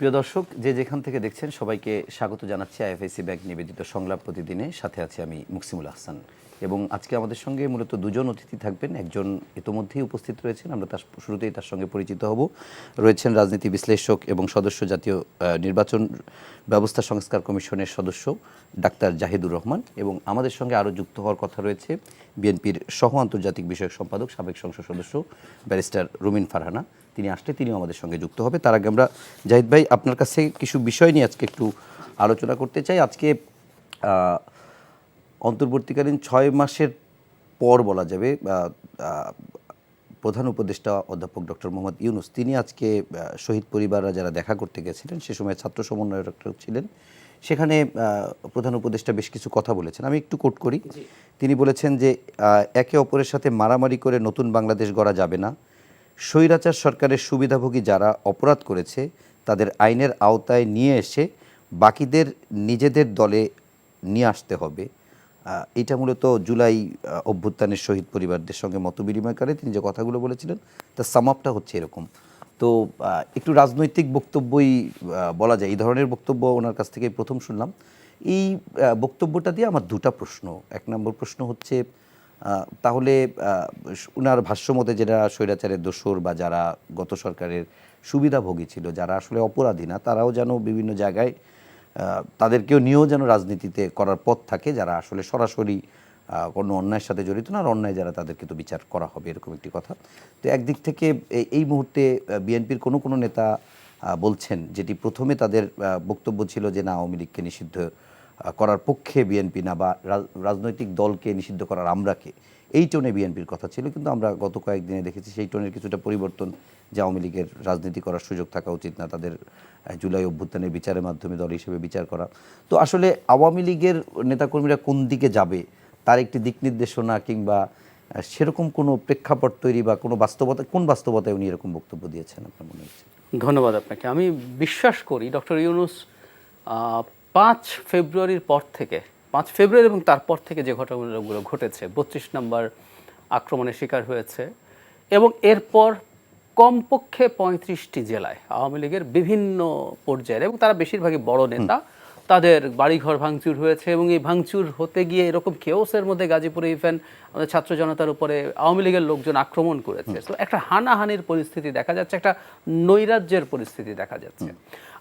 প্রিয় দর্শক, যে যেখান থেকে দেখছেন সবাইকে স্বাগত জানাচ্ছি আইএফআইসি ব্যাংক নিবেদিত সংলাপ প্রতিদিনে। সাথে আছি আমি মুকসিমুল আহসান এবং আজকে আমাদের সঙ্গে মূলত দুজন অতিথি থাকবেন। একজন ইতোমধ্যেই উপস্থিত রয়েছেন, আমরা তার শুরুতেই তার সঙ্গে পরিচিত হব। রয়েছেন রাজনীতি বিশ্লেষক এবং সদস্য জাতীয় নির্বাচন ব্যবস্থা সংস্কার কমিশনের সদস্য ডাক্তার জাহিদুর রহমান, এবং আমাদের সঙ্গে আরও যুক্ত হওয়ার কথা রয়েছে বিএনপির সহ আন্তর্জাতিক বিষয়ক সম্পাদক সাবেক সংসদ সদস্য ব্যারিস্টার রুমিন ফারহানা। তিনি আসলে তিনিও আমাদের সঙ্গে যুক্ত হবে। তার আগে আমরা জাহিদ ভাই আপনার কাছে কিছু বিষয় নিয়ে আজকে একটু আলোচনা করতে চাই। আজকে অন্তর্বর্তীকালীন 6 মাসের পর বলা যাবে প্রধান উপদেষ্টা অধ্যাপক ডক্টর মোহাম্মদ ইউনূস তিনি আজকে শহীদ পরিবাররা যারা দেখা করতে গেছিলেন, সে সময় ছাত্র সমন্বয়ক ছিলেন, সেখানে প্রধান উপদেষ্টা বেশ কিছু কথা বলেছেন। আমি একটু কোট করি। তিনি বলেছেন যে একে অপরের সাথে মারামারি করে নতুন বাংলাদেশ গড়া যাবে না। স্বৈরাচার সরকারের সুবিধাভোগী যারা অপরাধ করেছে তাদের আইনের আওতায় নিয়ে এসে বাকিদের নিজেদের দলে নিয়ে আসতে হবে। এটা মূলত জুলাই অভ্যুত্থানের শহীদ পরিবারদের সঙ্গে মতবিনিময় করে তিনি যে কথাগুলো বলেছিলেন তার সামআপটা হচ্ছে এরকম। তো একটু রাজনৈতিক বক্তব্যই বলা যায়, এই ধরনের বক্তব্য ওনার কাছ থেকে প্রথম শুনলাম। এই বক্তব্যটা দিয়ে আমার দুটা প্রশ্ন। এক নম্বর প্রশ্ন হচ্ছে, তাহলে ওনার ভাষ্যমতে যারা স্বৈরাচারের দোসর বা যারা গত সরকারের সুবিধাভোগী ছিল, যারা আসলে অপরাধী না, তারাও যেন বিভিন্ন জায়গায় তাদেরকেও নিয়েও যেন রাজনীতিতে করার পথ থাকে, যারা আসলে সরাসরি কোনো অন্যায়ের সাথে জড়িত না, আর অন্যায় যারা তাদেরকে তো বিচার করা হবে, এরকম একটি কথা। তো একদিক থেকে এই মুহূর্তে বিএনপির কোনো নেতা বলছেন, যেটি প্রথমে তাদের বক্তব্য ছিল যে না, আওয়ামী লীগকে নিষিদ্ধ করার পক্ষে বিএনপি না, বা রাজনৈতিক দলকে নিষিদ্ধ করার আমরাকে, এই টোনে বিএনপির কথা ছিল। কিন্তু আমরা গত কয়েকদিনে দেখেছি সেই টোনের কিছুটা পরিবর্তন, যে আওয়ামী লীগের রাজনীতি করার সুযোগ থাকা উচিত না, তাদের জুলাই অভ্যুত্থানের বিচারের মাধ্যমে দল হিসেবে বিচার করা। তো আসলে আওয়ামী লীগের নেতাকর্মীরা কোন দিকে যাবে তার একটি দিক নির্দেশনা কিংবা সেরকম কোনো প্রেক্ষাপট তৈরি বা কোনো বাস্তবতা, কোন বাস্তবতায় উনি এরকম বক্তব্য দিয়েছেন আপনার মনে হচ্ছে? ধন্যবাদ আপনাকে। আমি বিশ্বাস করি ডক্টর ইউনূস 5 ফেব্রুয়ারির পর থেকে, 5 ফেব্রুয়ারি এবং তারপর থেকে যে ঘটনাগুলো ঘটেছে, 32 নম্বর আক্রমণের শিকার হয়েছে, এবং এরপর কমপক্ষে 35টি জেলায় আওয়ামী লীগের বিভিন্ন পর্যায়ে, এবং তারা বেশিরভাগই বড় নেতা, তাদের বাড়িঘর ভাঙচুর হয়েছে। এবং এই ভাঙচুর হতে গিয়ে এরকম কেওসের মধ্যে গাজীপুরে ইভেন আমাদের ছাত্র জনতার উপরে আওয়ামী লীগের লোকজন আক্রমণ করেছে। তো একটা হানাহানির পরিস্থিতি দেখা যাচ্ছে, একটা নৈরাজ্যের পরিস্থিতি দেখা যাচ্ছে।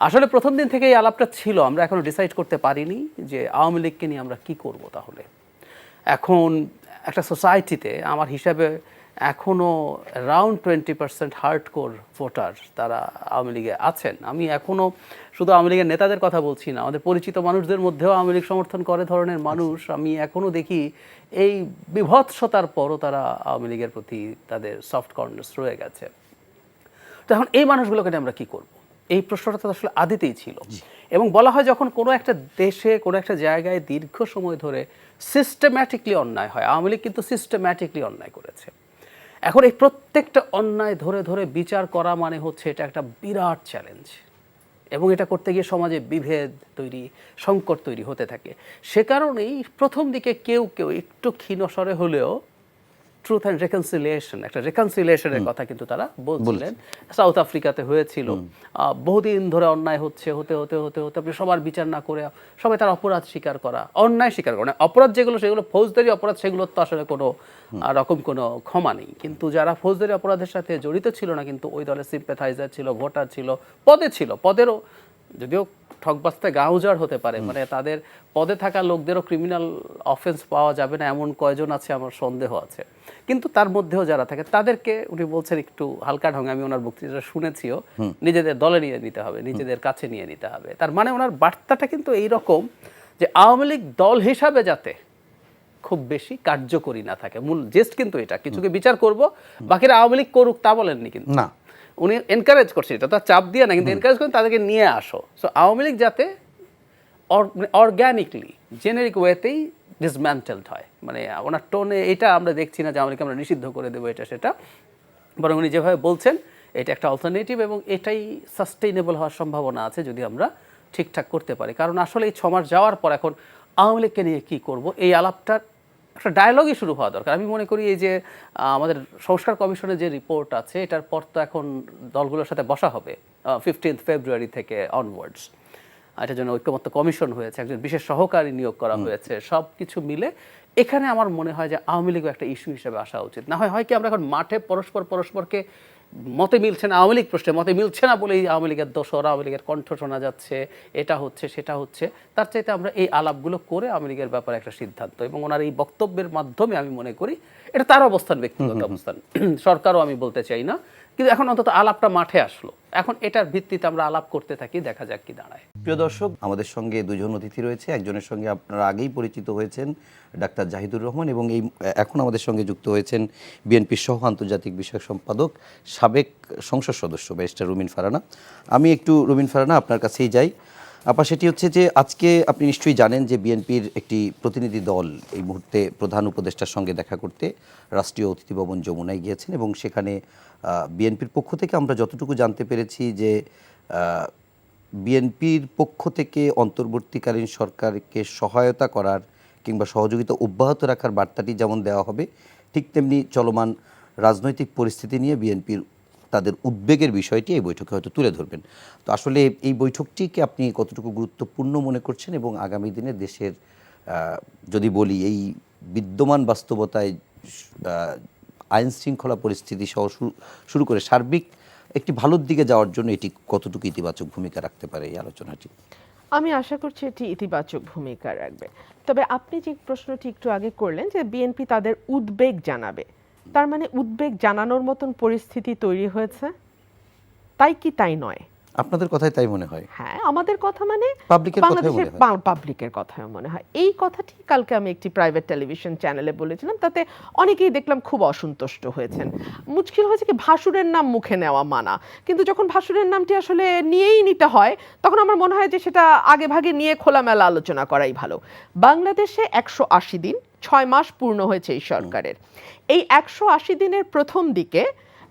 আসলে প্রথম দিন থেকে এই আলাপটা ছিল, আমরা এখনো ডিসাইড করতে পারিনি যে আওয়ামী লীগকে নিয়ে আমরা কি করব। তাহলে এখন একটা সোসাইটিতে আমার হিসাবে এখনও অ্যারাউন্ড 20% হার্ডকোর ভোটার তারা আওয়ামী লীগে আছেন। আমি এখনও শুধু আওয়ামী লীগের নেতাদের কথা বলছি না, আমাদের পরিচিত মানুষদের মধ্যেও আওয়ামী লীগ সমর্থন করে ধরনের মানুষ আমি এখনও দেখি। এই বিভৎসতার পরও তারা আওয়ামী লীগের প্রতি তাদের সফট কর্নার্স রয়ে গেছে। তো এখন এই মানুষগুলোকে নিয়ে আমরা কী করব, এই প্রশ্নটা তো আসলে আদিতেই ছিল। এবং বলা হয় যখন কোনো একটা দেশে কোনো একটা জায়গায় দীর্ঘ সময় ধরে সিস্টেম্যাটিকলি অন্যায় হয়, আওয়ামী লীগ কিন্তু সিস্টেম্যাটিকলি অন্যায় করেছে। এখন এই প্রত্যেকটা অন্যায় ধরে ধরে বিচার করা মানে হচ্ছে এটা একটা বিরাট চ্যালেঞ্জ, এবং এটা করতে গিয়ে সমাজে বিভেদ তৈরি, সংকট তৈরি হতে থাকে। সে কারণেই প্রথম দিকে কেউ কেউ একটু ক্ষীণস্বরে হলেও ট্রুথ অ্যান্ড রেকনসিলিয়েশন, একটা রেকনসিলিয়েশনের কথা কিন্তু তারা বলছিলেন। সাউথ আফ্রিকাতে হয়েছিল, বহুদিন ধরে অন্যায় হচ্ছে, হতে হতে হতে হতে আপনি সবার বিচার না করে সবাই তার অপরাধ স্বীকার করা, অন্যায় স্বীকার করা, অপরাধ যেগুলো সেগুলো ফৌজদারি অপরাধ, সেগুলো তো আসলে কোনো রকম কোনো ক্ষমা নেই। কিন্তু যারা ফৌজদারি অপরাধের সাথে জড়িত ছিল না, কিন্তু ওই দলের সিম্প্যাথাইজার ছিল, ভোটার ছিল, পদে ছিল, পদেরও যদিও ঠকবাস্তে গা উজাড় হতে পারে, মানে তাদের পদে থাকা লোকদেরও ক্রিমিনাল অফেন্স পাওয়া যাবে না এমন কয়জন আছে আমার সন্দেহ আছে। কিন্তু তার মধ্যেও যারা থাকে তাদেরকে উনি বলছেন একটু হালকা ঢঙে, আমি ওনার বক্তৃতা শুনেছিও, নিজেদের দলে নিয়ে নিতে হবে, নিজেদের কাছে নিয়ে নিতে হবে। তার মানে ওনার বার্তাটা কিন্তু এইরকম যে আওয়ামী লীগ দল হিসাবে যাতে খুব বেশি কার্যকরী না থাকে, মূল জেস্ট কিন্তু এটা, কিছুকে বিচার করব বাকিরা আওয়ামী লীগ করুক তা বলেননি, কিন্তু না, উনি এনকারেজ করছে, এটা তো চাপ দিয়ে না, কিন্তু এনকারেজ করেন তাদেরকে নিয়ে আসো। সো আওয়ামী লীগ যাতে অর্গ্যানিকলি জেনেরিক ওয়েতেই ডিসম্যান্টেলড হয়, মানে ওনার টোনে এটা আমরা দেখছি না যে আওয়ামী লীগকে আমরা নিষিদ্ধ করে দেবো এটা সেটা, বরং উনি যেভাবে বলছেন এটা একটা অল্টারনেটিভ, এবং এটাই সাস্টেইনেবল হওয়ার সম্ভাবনা আছে যদি আমরা ঠিকঠাক করতে পারি। কারণ আসলে এই 6 মাস যাওয়ার পর এখন আওয়ামী লীগকে নিয়ে কী করবো, এই আলাপটার একটা ডায়ালগই শুরু হওয়া দরকার। আমি মনে করি এই যে আমাদের সংস্কার কমিশনের যে রিপোর্ট আছে এটার পর তো এখন দলগুলোর সাথে বসা হবে 15 ফেব্রুয়ারি থেকে অনওয়ার্ডস। এটার জন্য ঐক্যমত্য কমিশন হয়েছে, একজন বিশেষ সহকারী নিয়োগ করা হয়েছে। সব কিছু মিলে এখানে আমার মনে হয় যে আওয়ামী লীগও একটা ইস্যু হিসেবে আসা উচিত। না হয় কি আমরা এখন মাঠে পরস্পরকে মতে মিলছে না, আওয়ামী লীগ প্রশ্নে মতে মিলছে না বলেই আওয়ামী লীগের দোসর, আওয়ামী লীগের কণ্ঠ শোনা যাচ্ছে, এটা হচ্ছে সেটা হচ্ছে। তার চাইতে আমরা এই আলাপগুলো করে আওয়ামী লীগের ব্যাপারে একটা সিদ্ধান্ত, এবং ওনার এই বক্তব্যের মাধ্যমে আমি মনে করি এটা তার অবস্থান, ব্যক্তিগত অবস্থান, সরকারও আমি বলতে চাই না, কিন্তু এখন অন্তত আলাপটা মাঠে আসলো। এখন এটার ভিত্তিতে আমরা আলাপ করতে থাকি, দেখা যাক কি দাঁড়ায়। প্রিয় দর্শক, আমাদের সঙ্গে দুজন অতিথি রয়েছে। একজনের সঙ্গে আপনারা আগেই পরিচিত হয়েছেন, ডাক্তার জাহিদুর রহমান, এবং এখন আমাদের সঙ্গে যুক্ত হয়েছেন বিএনপির সহ আন্তর্জাতিক বিষয়ক সম্পাদক, সাবেক সংসদ সদস্য ব্যারিস্টার রুমিন ফারহানা। আমি একটু রুমিন ফারহানা আপনার কাছেই যাই। আপা, সেটি হচ্ছে যে আজকে আপনি নিশ্চয়ই জানেন যে বিএনপির একটি প্রতিনিধি দল এই মুহূর্তে প্রধান উপদেষ্টার সঙ্গে দেখা করতে রাষ্ট্রীয় অতিথি ভবন যমুনায় গিয়েছেন, এবং সেখানে বিএনপির পক্ষ থেকে আমরা যতটুকু জানতে পেরেছি যে বিএনপির পক্ষ থেকে অন্তর্বর্তীকালীন সরকারকে সহায়তা করার কিংবা সহযোগিতা অব্যাহত রাখার বার্তাটি যেমন দেওয়া হবে, ঠিক তেমনি চলমান রাজনৈতিক পরিস্থিতি নিয়ে বিএনপির তাদের উদ্বেগের বিষয়টি এই বৈঠকে হয়তো তুলে ধরবেন। তো আসলে এই বৈঠকটিকে আপনি কতটুকু গুরুত্বপূর্ণ মনে করছেন, এবং আগামী দিনে দেশের যদি বলি এই বিদ্যমান বাস্তবতায় আইন শৃঙ্খলা পরিস্থিতি সহ শুরু করে সার্বিক একটি ভালোর দিকে যাওয়ার জন্য এটি কতটুকু ইতিবাচক ভূমিকা রাখতে পারে এই আলোচনাটি? আমি আশা করছি এটি ইতিবাচক ভূমিকা রাখবে। তবে আপনি যে প্রশ্নটি একটু আগে করলেন যে বিএনপি তাদের উদ্বেগ জানাবে, তার মানে উদ্বেগ জানানোর মতন পরিস্থিতি তৈরি হয়েছে, তাই কি তাই নয়? আপনাদের কথাই তাই মনে হয়? হ্যাঁ, আমাদের কথা মানে বাংলাদেশের পাবলিকের কথা মনে হয়। এই কথাটি কালকে আমি একটি প্রাইভেট টেলিভিশন চ্যানেলে বলেছিলাম, তাতে অনেকেই দেখলাম খুব অসন্তুষ্ট হয়েছেন। মুশকিল হয়েছে কি, ভাসুরের নাম মুখে নেওয়া মানা, কিন্তু যখন ভাসুরের নামটি আসলে নিয়েই নিতে হয় তখন আমার মনে হয় যে সেটা আগে ভাগে নিয়ে খোলামেলা আলোচনা করাই ভালো। বাংলাদেশে 180 দিন, 6 মাস পূর্ণ হয়েছে এই সরকারের। এই 180 দিনের প্রথম দিকে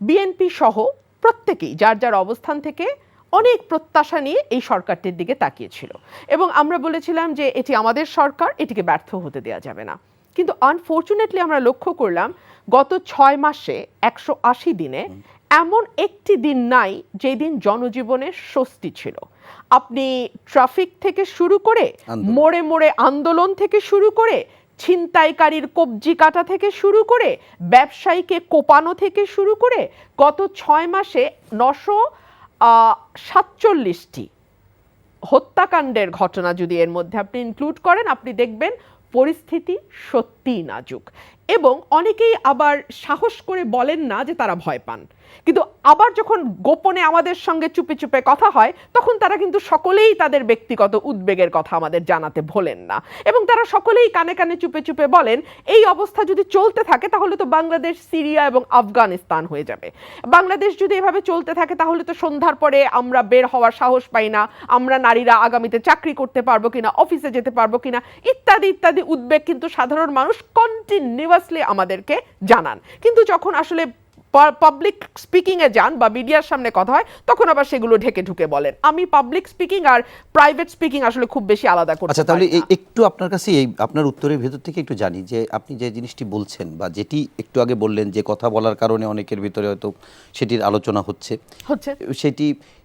বিএনপি সহ প্রত্যেকেই যার যার অবস্থান থেকে অনেক প্রত্যাশা নিয়ে এই সরকারটির দিকে তাকিয়েছিল, এবং আমরা বলেছিলাম যে এটি আমাদের সরকার, এটিকে ব্যর্থ হতে দেওয়া যাবে না। কিন্তু আনফর্চুনেটলি আমরা লক্ষ্য করলাম গত 6 মাসে 180 দিনে এমন একটি দিন নাই যেই দিন জনজীবনে স্বস্তি ছিল। আপনি ট্রাফিক থেকে শুরু করে, মোড়ে মোড়ে আন্দোলন থেকে শুরু করে, ছিনতাইকারীর কবজি কাটা থেকে শুরু করে, ব্যবসায়ীকে কোপানো থেকে শুরু করে, গত 6 মাসে 947টি হত্যাকাণ্ডের ঘটনা যদি এর মধ্যে আপনি ইনক্লুড করেন, আপনি দেখবেন পরিস্থিতি সত্যিই নাজুক। এবং অনেকেই আবার সাহস করে বলেন না যে তারা ভয় পান, কিন্তু আবার যখন গোপনে আমাদের সঙ্গে চুপে চুপে কথা হয় তখন তারা কিন্তু সকলেই তাদের ব্যক্তিগত উদ্বেগের কথা আমাদের জানাতে ভোলেন না, এবং তারা সকলেই কানে কানে চুপে চুপে বলেন এই অবস্থা যদি চলতে থাকে তাহলে তো বাংলাদেশ সিরিয়া এবং আফগানিস্তান হয়ে যাবে। বাংলাদেশ যদি এভাবে চলতে থাকে তাহলে তো সন্ধ্যার পরে আমরা বের হওয়ার সাহস পাই না, আমরা নারীরা আগামীতে চাকরি করতে পারবো কিনা, অফিসে যেতে পারবো কিনা, ইত্যাদি ইত্যাদি উদ্বেগ কিন্তু সাধারণ মানুষ কন্টিনিউয়াসলি আমাদেরকে জানান। কিন্তু যখন আসলে পাবলিক স্পিকিং এ যান বা মিডিয়ার সামনে কথা হয় তখন আবার সেগুলো ঢেকে ঢুকে বলেন। আমি পাবলিক স্পিকিং আর প্রাইভেট স্পিকিং আসলে খুব বেশি আলাদা করতে পারি না। আচ্ছা, তাহলে একটু আপনার কাছে এই আপনার উত্তরের ভেতর থেকে একটু জানি যে আপনি যে জিনিসটি বলছেন বা যেটি একটু আগে বললেন যে কথা বলার কারণে অনেকের ভিতরে হয়তো সেটির আলোচনা হচ্ছে,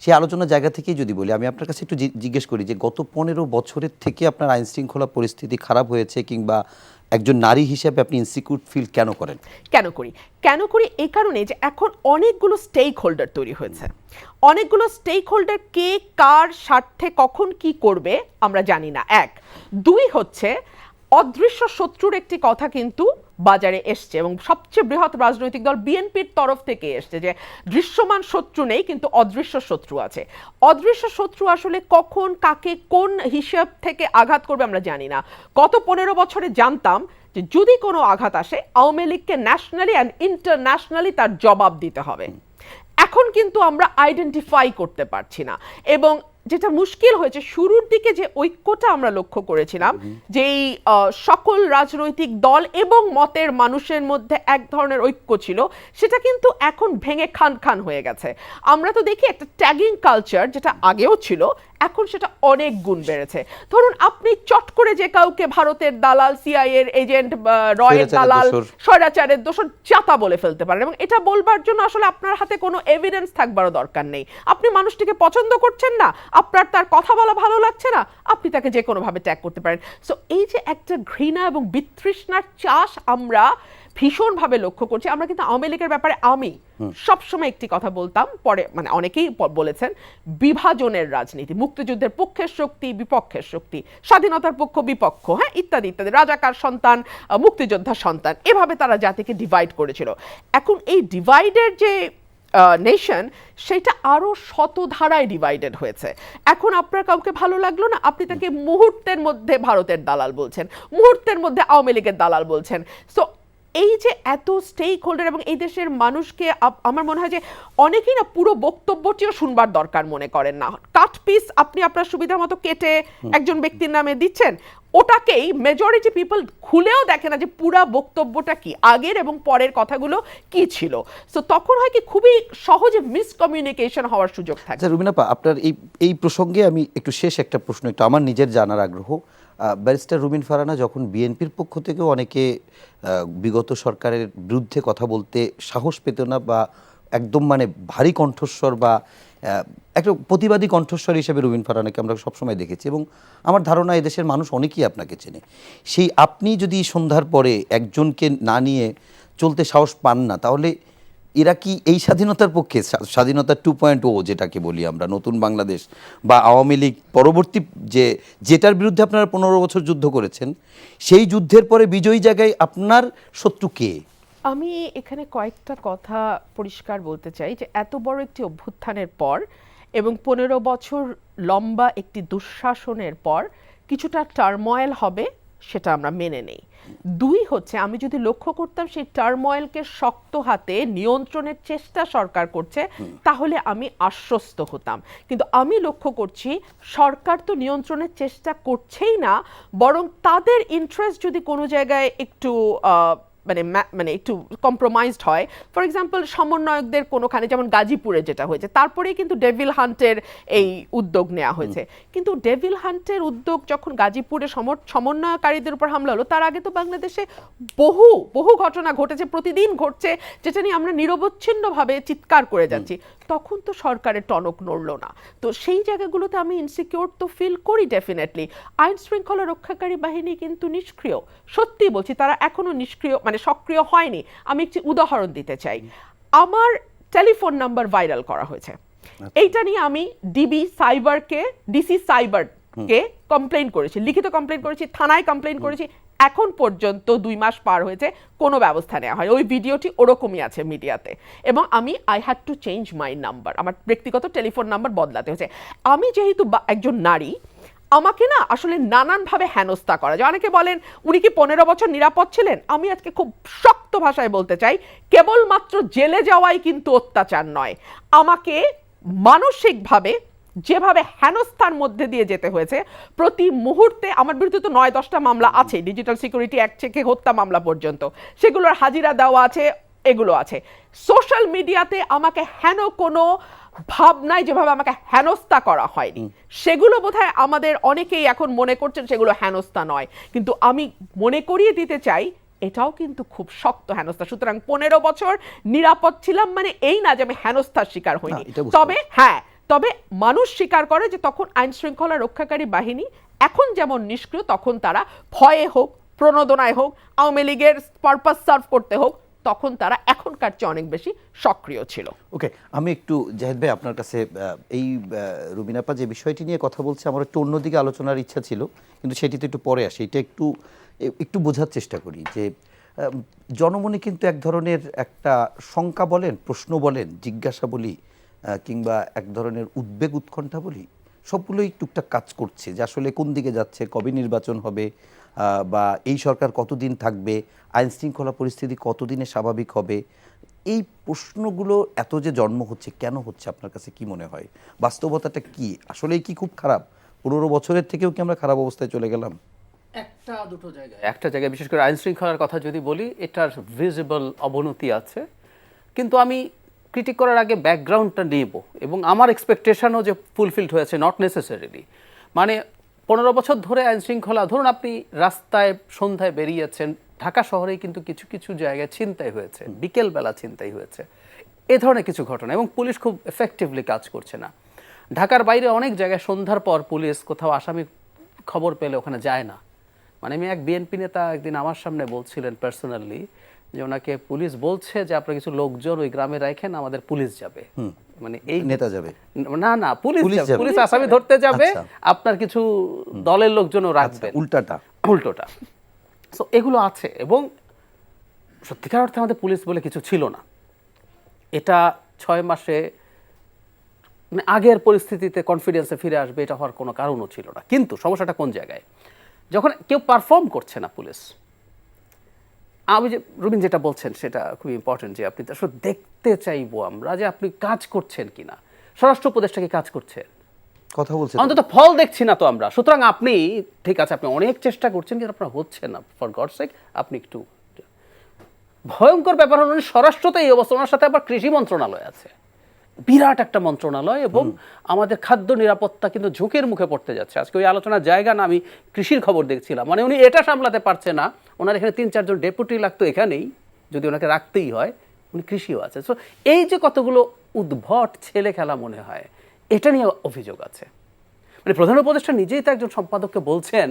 সেই আলোচনার জায়গা থেকেই যদি বলি, আমি আপনার কাছে একটু জিজ্ঞেস করি যে গত 15 বছরের থেকে আপনার আইন শৃঙ্খলা পরিস্থিতি খারাপ হয়েছে, কিংবা একজন নারী হিসেবে আপনি ইনসিকিউর ফিল কেন করেন? কেন করি এই কারণে যে এখন অনেকগুলো স্টেক হোল্ডার তৈরি হয়েছে। অনেকগুলো স্টেক হোল্ডার কে কার স্বার্থে কখন কি করবে আমরা জানি না। 1, 2 হচ্ছে অদৃশ্য শত্রুর একটি কথা কিন্তু বাজারে এসছে, এবং সবচেয়ে বৃহৎ রাজনৈতিক দল বিএনপির তরফ থেকে এসছে যে দৃশ্যমান শত্রু নেই কিন্তু অদৃশ্য শত্রু আছে। অদৃশ্য শত্রু আসলে কখন কাকে কোন হিসাব থেকে আঘাত করবে আমরা জানি না। গত 15 বছরে জানতাম যে যদি কোনো আঘাত আসে আওয়ামী লীগকে ন্যাশনালি অ্যান্ড ইন্টারন্যাশনালি তার জবাব দিতে হবে। এখন কিন্তু আমরা আইডেন্টিফাই করতে পারছি না, এবং যেটা মুশকিল হয়েছে শুরুর দিকে যে ঐক্যটা আমরা লক্ষ্য করেছিলাম, যে এই সকল রাজনৈতিক দল এবং মতের মানুষের মধ্যে এক ধরনের ঐক্য ছিল, সেটা কিন্তু এখন ভেঙে খান খান হয়ে গেছে। আমরা তো দেখি একটা ট্যাগিং কালচার যেটা আগেও ছিল এখন সেটা অনেক গুণ বেড়েছে। ধরুন আপনি চট করে যে কাউকে ভারতের দালাল, সিআইএ এর এজেন্ট, রয়ের দালাল, স্বৈরাচারের দোষর চাতা বলে ফেলতে পারেন, এবং এটা বলবার জন্য আসলে আপনার হাতে কোনো এভিডেন্স থাকবারও দরকার নেই। আপনি মানুষটিকে পছন্দ করছেন না, আপনার তার কথা বলা ভালো লাগছে না, আপনি তাকে যে কোনোভাবে ট্যাগ করতে পারেন। সো এই যে একটা ঘৃণা এবং বিতৃষ্ণার চাষ আমরা ভীষণভাবে লক্ষ্য করছি। আমরা কিন্তু আওয়ামী লীগের ব্যাপারে আমি সবসময় একটি কথা বলতাম, পরে মানে অনেকেই বলেছেন, বিভাজনের রাজনীতি, মুক্তিযুদ্ধের পক্ষের শক্তি, বিপক্ষের শক্তি, স্বাধীনতার পক্ষ বিপক্ষ, হ্যাঁ, ইত্যাদি ইত্যাদি, রাজাকার সন্তান, মুক্তিযোদ্ধার সন্তান, এভাবে তারা জাতিকে ডিভাইড করেছিল। এখন এই ডিভাইডের যে নেশন, সেটা আরো শতধারায় ডিভাইডেড হয়েছে। এখন আপনার কাউকে ভালো লাগলো না, আপনি তাকে মুহূর্তের মধ্যে ভারতের দালাল বলছেন, মুহূর্তের মধ্যে আওয়ামী লীগের দালাল বলছেন। সো এই যে এত স্টেক হোল্ডার, এবং এই দেশের মানুষকে আমার মনে হয় যে অনেকেই না পুরো বক্তব্যটিও শুনবার দরকার মনে করেন না। কাট পিস আপনি আপনার সুবিধা মতো কেটে একজন ব্যক্তির নামে দিচ্ছেন, ওটাকেই মেজরিটি পিপল খুলেও দেখে না যে পুরা বক্তব্যটা কি, আগের এবং পরের কথাগুলো কি ছিল। সো তখন হয় কি, খুবই সহজে মিসকমিউনিকেশন হওয়ার সুযোগ থাকে। আচ্ছা রুবিনা আপা, আপনার এই প্রসঙ্গে আমি একটু শেষ একটা প্রশ্ন, একটু আমার নিজের জানার আগ্রহ। ব্যারিস্টার রুমিন ফারহানা যখন বিএনপির পক্ষ থেকেও অনেকে বিগত সরকারের বিরুদ্ধে কথা বলতে সাহস পেত না, বা একদম মানে ভারী কণ্ঠস্বর বা একটা প্রতিবাদী কণ্ঠস্বর হিসেবে রুবিন ফারহানাকে আমরা সবসময় দেখেছি, এবং আমার ধারণা এদেশের মানুষ অনেকেই আপনাকে চেনে। সেই আপনি যদি সন্ধ্যার পরে একজনকে না নিয়ে চলতে সাহস পান না, তাহলে এরা কি এই স্বাধীনতার পক্ষে, স্বাধীনতা 2.0 যেটাকে বলি আমরা, নতুন বাংলাদেশ বা আওয়ামী লীগ পরবর্তী যেটার বিরুদ্ধে আপনারা 15 বছর যুদ্ধ করেছেন, সেই যুদ্ধের পরে বিজয়ী জায়গায় আপনার শত্রু কে? আমি এখানে কয়েকটা কথা পরিষ্কার বলতে চাই যে এত বড় একটি অভ্যুত্থানের পর এবং 15 বছর লম্বা একটি দুঃশাসনের পর কিছুটা টার্ময়েল হবে, সেটা আমরা মেনে নেই। দুই হচ্ছে, আমি যদি লক্ষ্য করতাম সেই টার্ময়েলকে শক্ত হাতে নিয়ন্ত্রণের চেষ্টা সরকার করছে, তাহলে আমি আশ্বস্ত হতাম। কিন্তু আমি লক্ষ্য করছি সরকার তো নিয়ন্ত্রণের চেষ্টা করছেই না, বরং তাদের ইন্টারেস্ট যদি কোনো জায়গায় একটু মানে একটু কম্প্রোমাইজড হয়, ফর এক্সাম্পল সমন্বয়কদের কোনোখানে, যেমন গাজীপুরে যেটা হয়েছে, তারপরেই কিন্তু ডেভিল হান্টের এই উদ্যোগ নেওয়া হয়েছে। কিন্তু ডেভিল হান্টের উদ্যোগ যখন গাজীপুরে সমন্বয়কারীদের উপর হামলা হলো, তার আগে তো বাংলাদেশে বহু বহু ঘটনা ঘটেছে, প্রতিদিন ঘটছে, যেটা নিয়ে আমরা নিরবচ্ছিন্নভাবে চিৎকার করে যাচ্ছি। তখন তো সরকারের টনক নড়লো না। তো সেই জায়গাগুলোতে আমি ইনসিকিউর তো ফিল করি ডেফিনেটলি। আইন শৃঙ্খলা রক্ষাকারী বাহিনী কিন্তু নিষ্ক্রিয়, সত্যি বলছি, তারা এখনো নিষ্ক্রিয় মানে সক্রিয় হয়নি। আমি একটি উদাহরণ দিতে চাই। আমার টেলিফোন নাম্বার ভাইরাল করা হয়েছে, এইটা নিয়ে আমি ডিসি সাইবারকে কমপ্লেইন করেছি, লিখিত কমপ্লেইন করেছি, থানায় কমপ্লেইন করেছি। এখন পর্যন্ত 2 মাস পার হয়েছে, কোনো ব্যবস্থা নেওয়া হয়। ওই ভিডিওটি ওরকমই আছে মিডিয়াতে, এবং আমি I had to change my number, আমার ব্যক্তিগত টেলিফোন নাম্বার বদলাতে হয়েছে। আমি যেহেতু একজন নারী, আমাকে না আসলে নানানভাবে হেনস্থা করা যায়। অনেকে বলেন উনি কি 15 বছর নিরাপদ ছিলেন? আমি আজকে খুব শক্ত ভাষায় বলতে চাই, কেবলমাত্র জেলে যাওয়াই কিন্তু অত্যাচার নয়। আমাকে মানসিকভাবে যেভাবে হেনস্থার মধ্যে দিয়ে যেতে হয়েছে, প্রতি মুহূর্তে আমার বিরুদ্ধে তো 9-10টা মামলা আছে, ডিজিটাল সিকিউরিটি অ্যাক্ট থেকে হত্যা মামলা পর্যন্ত, সেগুলোর হাজিরা দেওয়া আছে, এগুলো আছে। সোশ্যাল মিডিয়াতে আমাকে কোনো ভাবনায় যেভাবে আমাকে হেনস্থা করা হয়নি, সেগুলো বোধহয় আমাদের অনেকেই এখন মনে করছেন সেগুলো হেনস্থা নয়, কিন্তু আমি মনে করিয়ে দিতে চাই এটাও কিন্তু খুব শক্ত হেনস্থা। সুতরাং 15 বছর নিরাপদ ছিলাম মানে এই না যে আমি হেনস্থার শিকার হইনি। তবে মানুষ স্বীকার করে যে তখন আইন শৃঙ্খলা রক্ষাকারী বাহিনী এখন যেমন নিষ্ক্রিয়, তখন তারা ভয়ে হোক, প্রণোদনায় হোক, আওয়ামী লীগের পারপাস সার্ভ করতে হোক, তখন তারা এখনকার চেয়ে অনেক বেশি সক্রিয় ছিল। ওকে, আমি একটু জাহিদ ভাই আপনার কাছে এই রুবিনাপা যে বিষয়টি নিয়ে কথা বলছে, আমার একটু অন্যদিকে আলোচনার ইচ্ছা ছিল, কিন্তু সেটিতে একটু পরে আসে। এটা একটু বোঝার চেষ্টা করি যে জনমনে কিন্তু এক ধরনের একটা শঙ্কা বলেন, প্রশ্ন বলেন, জিজ্ঞাসা বলি, কিংবা এক ধরনের উদ্বেগ উৎকণ্ঠা বলি, সবগুলোই টুকটাক কাজ করছে যে আসলে কোন দিকে যাচ্ছে, কবে নির্বাচন হবে, বা এই সরকার কতদিন থাকবে, আইন শৃঙ্খলা পরিস্থিতি কতদিনে স্বাভাবিক হবে। এই প্রশ্নগুলো এত যে জন্ম হচ্ছে, কেন হচ্ছে আপনার কাছে কি মনে হয়? বাস্তবতাটা কি? আসলেই কি খুব খারাপ? 15 বছরের থেকেও কি আমরা খারাপ অবস্থায় চলে গেলাম? একটা জায়গায় বিশেষ করে আইন শৃঙ্খলার কথা যদি বলি, এটার ভিজিবল অবনতি আছে। কিন্তু আমি ক্রিটিক করার আগে ব্যাকগ্রাউন্ডটা নেব, এবং আমার এক্সপেকটেশনও যে ফুলফিলড হয়েছে নট নেসেসারিলি। মানে 15 বছর ধরে আইন শৃঙ্খলা, ধরুন আপনি রাস্তায় সন্ধ্যায় বেরিয়েছেন, ঢাকা শহরেই কিন্তু কিছু কিছু জায়গায় ছিনতাই হয়েছে, বিকেলবেলা ছিনতাই হয়েছে, এ ধরনের কিছু ঘটনা, এবং পুলিশ খুব এফেক্টিভলি কাজ করছে না। ঢাকার বাইরে অনেক জায়গায় সন্ধ্যার পর পুলিশ কোথাও আসামি খবর পেলে ওখানে যায় না। মানে আমি এক বিএনপি নেতা একদিন আমার সামনে বলছিলেন পার্সোনালি যে ওনাকে পুলিশ বলছে যে আপনার কিছু লোকজন ওই গ্রামে রাখেন, আমাদের পুলিশ যাবে। মানে এই নেতা যাবে না না, পুলিশ পুলিশ যাবে, যাবে। পুলিশ আসামি ধরতে যাবে, আচ্ছা। আপনার কিছু দলের লোকজনও রাখবেন, উল্টাটা। উল্টোটা। সো এগুলো আছে, এবং সত্যিকার অর্থে আমাদের পুলিশ বলে কিছু ছিল না। এটা 6 মাসে মানে আগের পরিস্থিতিতে কনফিডেন্সে ফিরে আসবে এটা হওয়ার কোনো কারণও ছিল না। কিন্তু সমস্যাটা কোন জায়গায়, যখন কেউ পারফর্ম করছে না পুলিশ। আমি যে রুবিন যেটা বলছেন সেটা খুব ইম্পর্টেন্ট, যে আপনি আসলে দেখতে চাইবো আমরা যে আপনি কাজ করছেন কিনা, স্বরাষ্ট্র উপদেষ্টা কি কাজ করছেন, কথা বলছে অন্তত ফল দেখছি না তো আমরা। সুতরাং আপনি ঠিক আছে, আপনি অনেক চেষ্টা করছেন কিন্তু আপনার হচ্ছে না, ফর গড সেক আপনি একটু। ভয়ঙ্কর ব্যাপার হলো স্বরাষ্ট্র তো এই অবস্থা, ওনার সাথে আবার কৃষি মন্ত্রণালয় আছে, বিরাট একটা মন্ত্রণালয়, এবং আমাদের খাদ্য নিরাপত্তা কিন্তু ঝুঁকির মুখে পড়তে যাচ্ছে। আজকে ওই আলোচনার জায়গা না, আমি কৃষির খবর দেখছিলাম, মানে উনি এটা সামলাতে পারছে না, ওনার এখানে 3-4 জন ডেপুটি লাগতো এখানেই, যদি ওনাকে রাখতেই হয়, উনি কৃষিও আছে। সো এই যে কতগুলো উদ্ভট ছেলে খেলা মনে হয়, এটা নিয়ে অভিযোগ আছে। মানে প্রধান উপদেষ্টা নিজেই তো একজন সম্পাদককে বলছেন,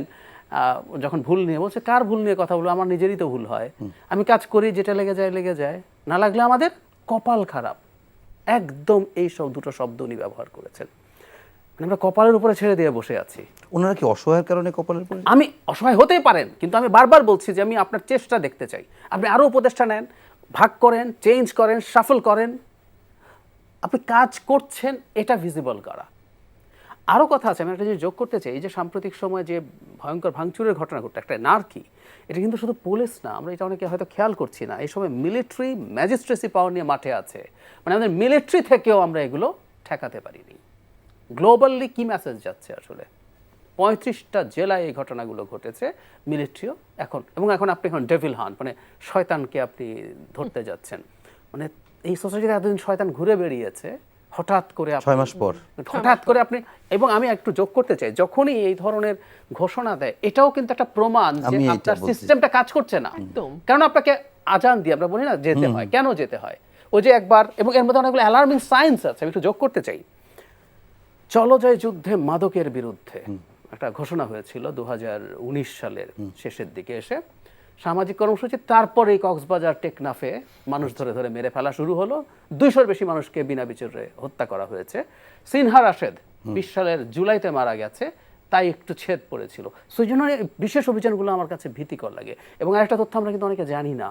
যখন ভুল নিয়ে বলছে, কার ভুল নিয়ে কথা বলবো, আমার নিজেরই তো ভুল হয়, আমি কাজ করি, যেটা লেগে যায়, না লাগলে আমাদের কপাল খারাপ। একদম এই সব দুটো শব্দ উনি ব্যবহার করেছেন। মানে আমরা কপালের উপরে ছেড়ে দিয়ে বসে আছি। ওনারা কি অসহায়ের কারণে কপালের উপরে? আমি অসহায় হতেই পারেন, কিন্তু আমি বারবার বলছি যে আমি আপনার চেষ্টা দেখতে চাই। আপনি আরও উপদেষ্টা নেন, ভাগ করেন, চেঞ্জ করেন, শাফল করেন, আপনি কাজ করছেন এটা ভিজিবল করা। আরও কথা আছে, আমি একটা জিনিস যোগ করতে চাই, এই যে সাম্প্রতিক সময়ে যে ভয়ঙ্কর ভাঙচুরের ঘটনা ঘটে, একটা নারকি, এটা কিন্তু শুধু পুলিশ না, আমরা এটা অনেকে হয়তো খেয়াল করছি না, এই সময় মিলিটারি ম্যাজিস্ট্রেসি পাওয়ার নিয়ে মাঠে আছে। মানে আমাদের মিলিটারি থেকেও আমরা এগুলো ঠেকাতে পারিনি। গ্লোবালি কি মেসেজ যাচ্ছে আসলে? 35টা জেলায় এই ঘটনাগুলো ঘটেছে, মিলিটারিও এখন, এবং এখন আপনি এখন ডেভিল হান্ট, মানে শয়তানকে আপনি ধরতে যাচ্ছেন। মানে এই সোসাইটিতে এতদিন শয়তান ঘুরে বেরিয়েছে, হঠাৎ করে 6 মাস পর হঠাৎ করে আপনি। এবং আমি একটু যোগ করতে চাই, যখনই এই ধরনের ঘোষণা দেয়, এটাও কিন্তু একটা প্রমাণ যে আমি এইটা আপনার বলতে সিস্টেমটা কাজ করছে না। একদম। কারণ আপনাকে আজান দিয়ে আমরা বলি না যেতে হয়, কেন যেতে হয়, ওই যে একবার, এবং এর মধ্যে অনেকগুলো অ্যালার্মিং সায়েন্স আছে, আমি একটু যোগ করতে চাই। চলো যায় যুদ্ধে মাদকের বিরুদ্ধে একটা ঘোষণা হয়েছিল 2019 সালের শেষের দিকে এসে, সামাজিক কর্মসূচি। তারপরে এই কক্সবাজার টেকনাফে মানুষ ধরে ধরে মেরে ফেলা শুরু হলো, 200-র বেশি মানুষকে বিনা বিচারে হত্যা করা হয়েছে। সিনহা রাশেদ 20 সালের জুলাইতে মারা গেছে, তাই একটু ছেদ পড়েছিল। সেই জন্য বিশেষ অভিযানগুলো আমার কাছে ভীতিকর লাগে। এবং আরেকটা তথ্য আমরা কিন্তু অনেকে জানি না,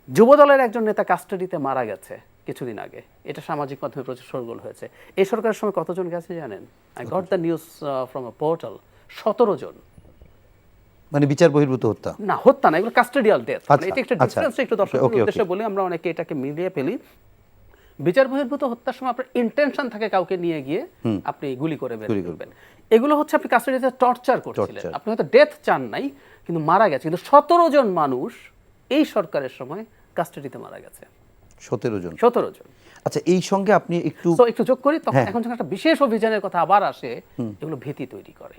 যুবদলের একজন নেতা কাস্টাডিতে মারা গেছে কিছুদিন আগে, এটা সামাজিক মাধ্যমে প্রচুর শোরগোল হয়েছে। এই সরকারের সময় কতজন গেছে জানেন? I got the news from a portal, 17 জন। মানে বিচার বহির্ভূত হত্যা না, হত্যা না, এগুলো কাস্টাডিয়াল ডেথ। আচ্ছা, এটা একটা আচ্ছা। ডিফারেন্স, একটু দর্শকদের ওকে, ওকে। উদ্দেশ্যে বলি, আমরা অনেকে এটাকে মিলিয়ে ফেলি। বিচার বহির্ভূত হত্যার সময় আপনার ইন্টেনশন থাকে কাউকে নিয়ে গিয়ে আপনি গুলি করে বের করবেন। এগুলো হচ্ছে আপনি কাস্টাডিতে টর্চার করছিলেন, Torture। আপনি হয়তো ডেথ চান নাই কিন্তু মারা গেছে। কিন্তু 17 জন মানুষ এই সরকারের সময় কাস্টাডিতে মারা গেছে, 17 জন। 17 জন। আচ্ছা, এই সঙ্গে আপনি একটু তো একটু যোগ করি, তখন হ্যাঁ। এখন যখন একটা বিশেষ অভিযানের কথা আবার আসে, এগুলো ভীতি তৈরি করে।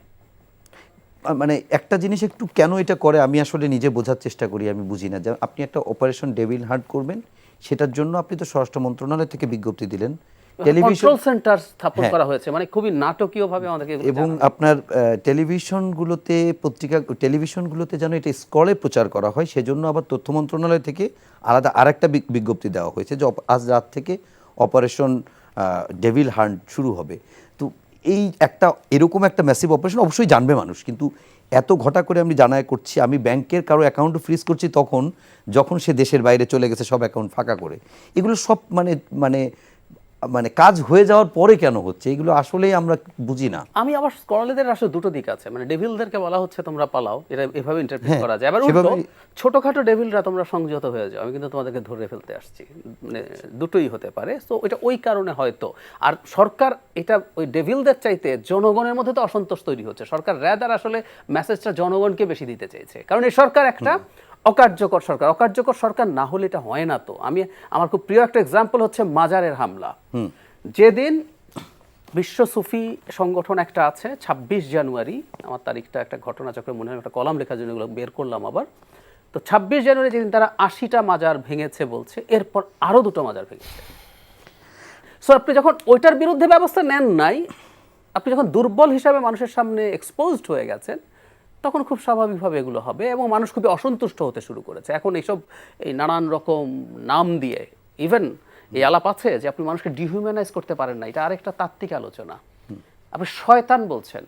মানে একটা জিনিস একটু কেন এটা করে আমি আসলে নিজে বোঝার চেষ্টা করি, আমি বুঝি না। যে আপনি একটা অপারেশন ডেভিল হান্ট করবেন, সেটার জন্য আপনি তো স্বরাষ্ট্র মন্ত্রণালয় থেকে বিজ্ঞপ্তি দিলেন, টেলিভিশন কন্ট্রোল সেন্টার স্থাপন হ্যাঁ। করা হয়েছে, মানে খুবই নাটকীয়ভাবে আমাদেরকে এগুলো এবং জানানো। আপনার টেলিভিশনগুলোতে, টেলিভিশনগুলোতে যেন এটা স্ক্রলে প্রচার করা হয়, সেজন্য আবার তথ্য মন্ত্রণালয় থেকে আলাদা আরেকটা বিজ্ঞপ্তি দেওয়া হয়েছে যে আজ রাত থেকে অপারেশন ডেভিল হান্ট শুরু হবে। তো এই একটা এরকম একটা ম্যাসিভ অপারেশন অবশ্যই জানবে মানুষ, কিন্তু এত ঘটা করে আমি জানায় করছি, আমি ব্যাংকের কারো অ্যাকাউন্ট ফ্রিজ করছি তখন যখন সে দেশের বাইরে চলে গেছে সব অ্যাকাউন্ট ফাঁকা করে। এগুলো সব মানে মানে মানে কাজ হয়ে যাওয়ার পরে কেন হচ্ছে, এগুলো আসলেই আমরা বুঝি না। আমি আবার স্কলারদের আসলে দুটো দিক আছে, মানে ডেভিলদেরকে বলা হচ্ছে তোমরা পালাও, এটা এভাবে ইন্টারপ্রেট হ্যাঁ, করা যায়। আবার উল্টো, সেভাবেই- ছোটখাটো ডেভিলরা তোমরা সংযত হয়ে যাও, আমি কিন্তু তোমাদেরকে ধরে ফেলতে আসছি, মানে দুটোই হতে পারে। তো এটা ওই কারণে হয়তো। আর সরকার এটা ওই ডেভিলদের চাইতে জনগণের মধ্যে তো অসন্তোষ তৈরি হচ্ছে, সরকার র্যাদার আসলে মেসেজটা জনগণকে বেশি দিতে চাইছে, কারণ এই সরকার একটা অকার্যকর সরকার। অকার্যকর সরকার না হলে এটা হয় না। তো আমার খুব প্রিয় একটা এক্সাম্পল হচ্ছে মাজারের হামলা। যেদিন বিশ্ব সুফি সংগঠন একটা আছে 26 জানুয়ারি, আমার তারিখটা একটা ঘটনাচক্রে মনে হয়, একটা কলাম লেখার জন্য এগুলো বের করলাম আবার। তো 26 জানুয়ারি যেদিন তারা 80টা মাজার ভেঙেছে বলছে, এরপর আরও 2টো মাজার ভেঙেছে। সো আপনি যখন ওইটার বিরুদ্ধে ব্যবস্থা নেন নাই, আপনি যখন দুর্বল হিসাবে মানুষের সামনে এক্সপোজড হয়ে গেছেন, তখন খুব স্বাভাবিকভাবে এগুলো হবে এবং মানুষ খুবই অসন্তুষ্ট হতে শুরু করেছে। এখন এই নানান রকম নাম দিয়ে, ইভেন এই আলাপ আছে যে আপনি মানুষকে ডিহিউম্যানাইজ করতে পারেন না, এটা আরেকটা তাত্ত্বিক আলোচনা। আপনি শয়তান বলছেন,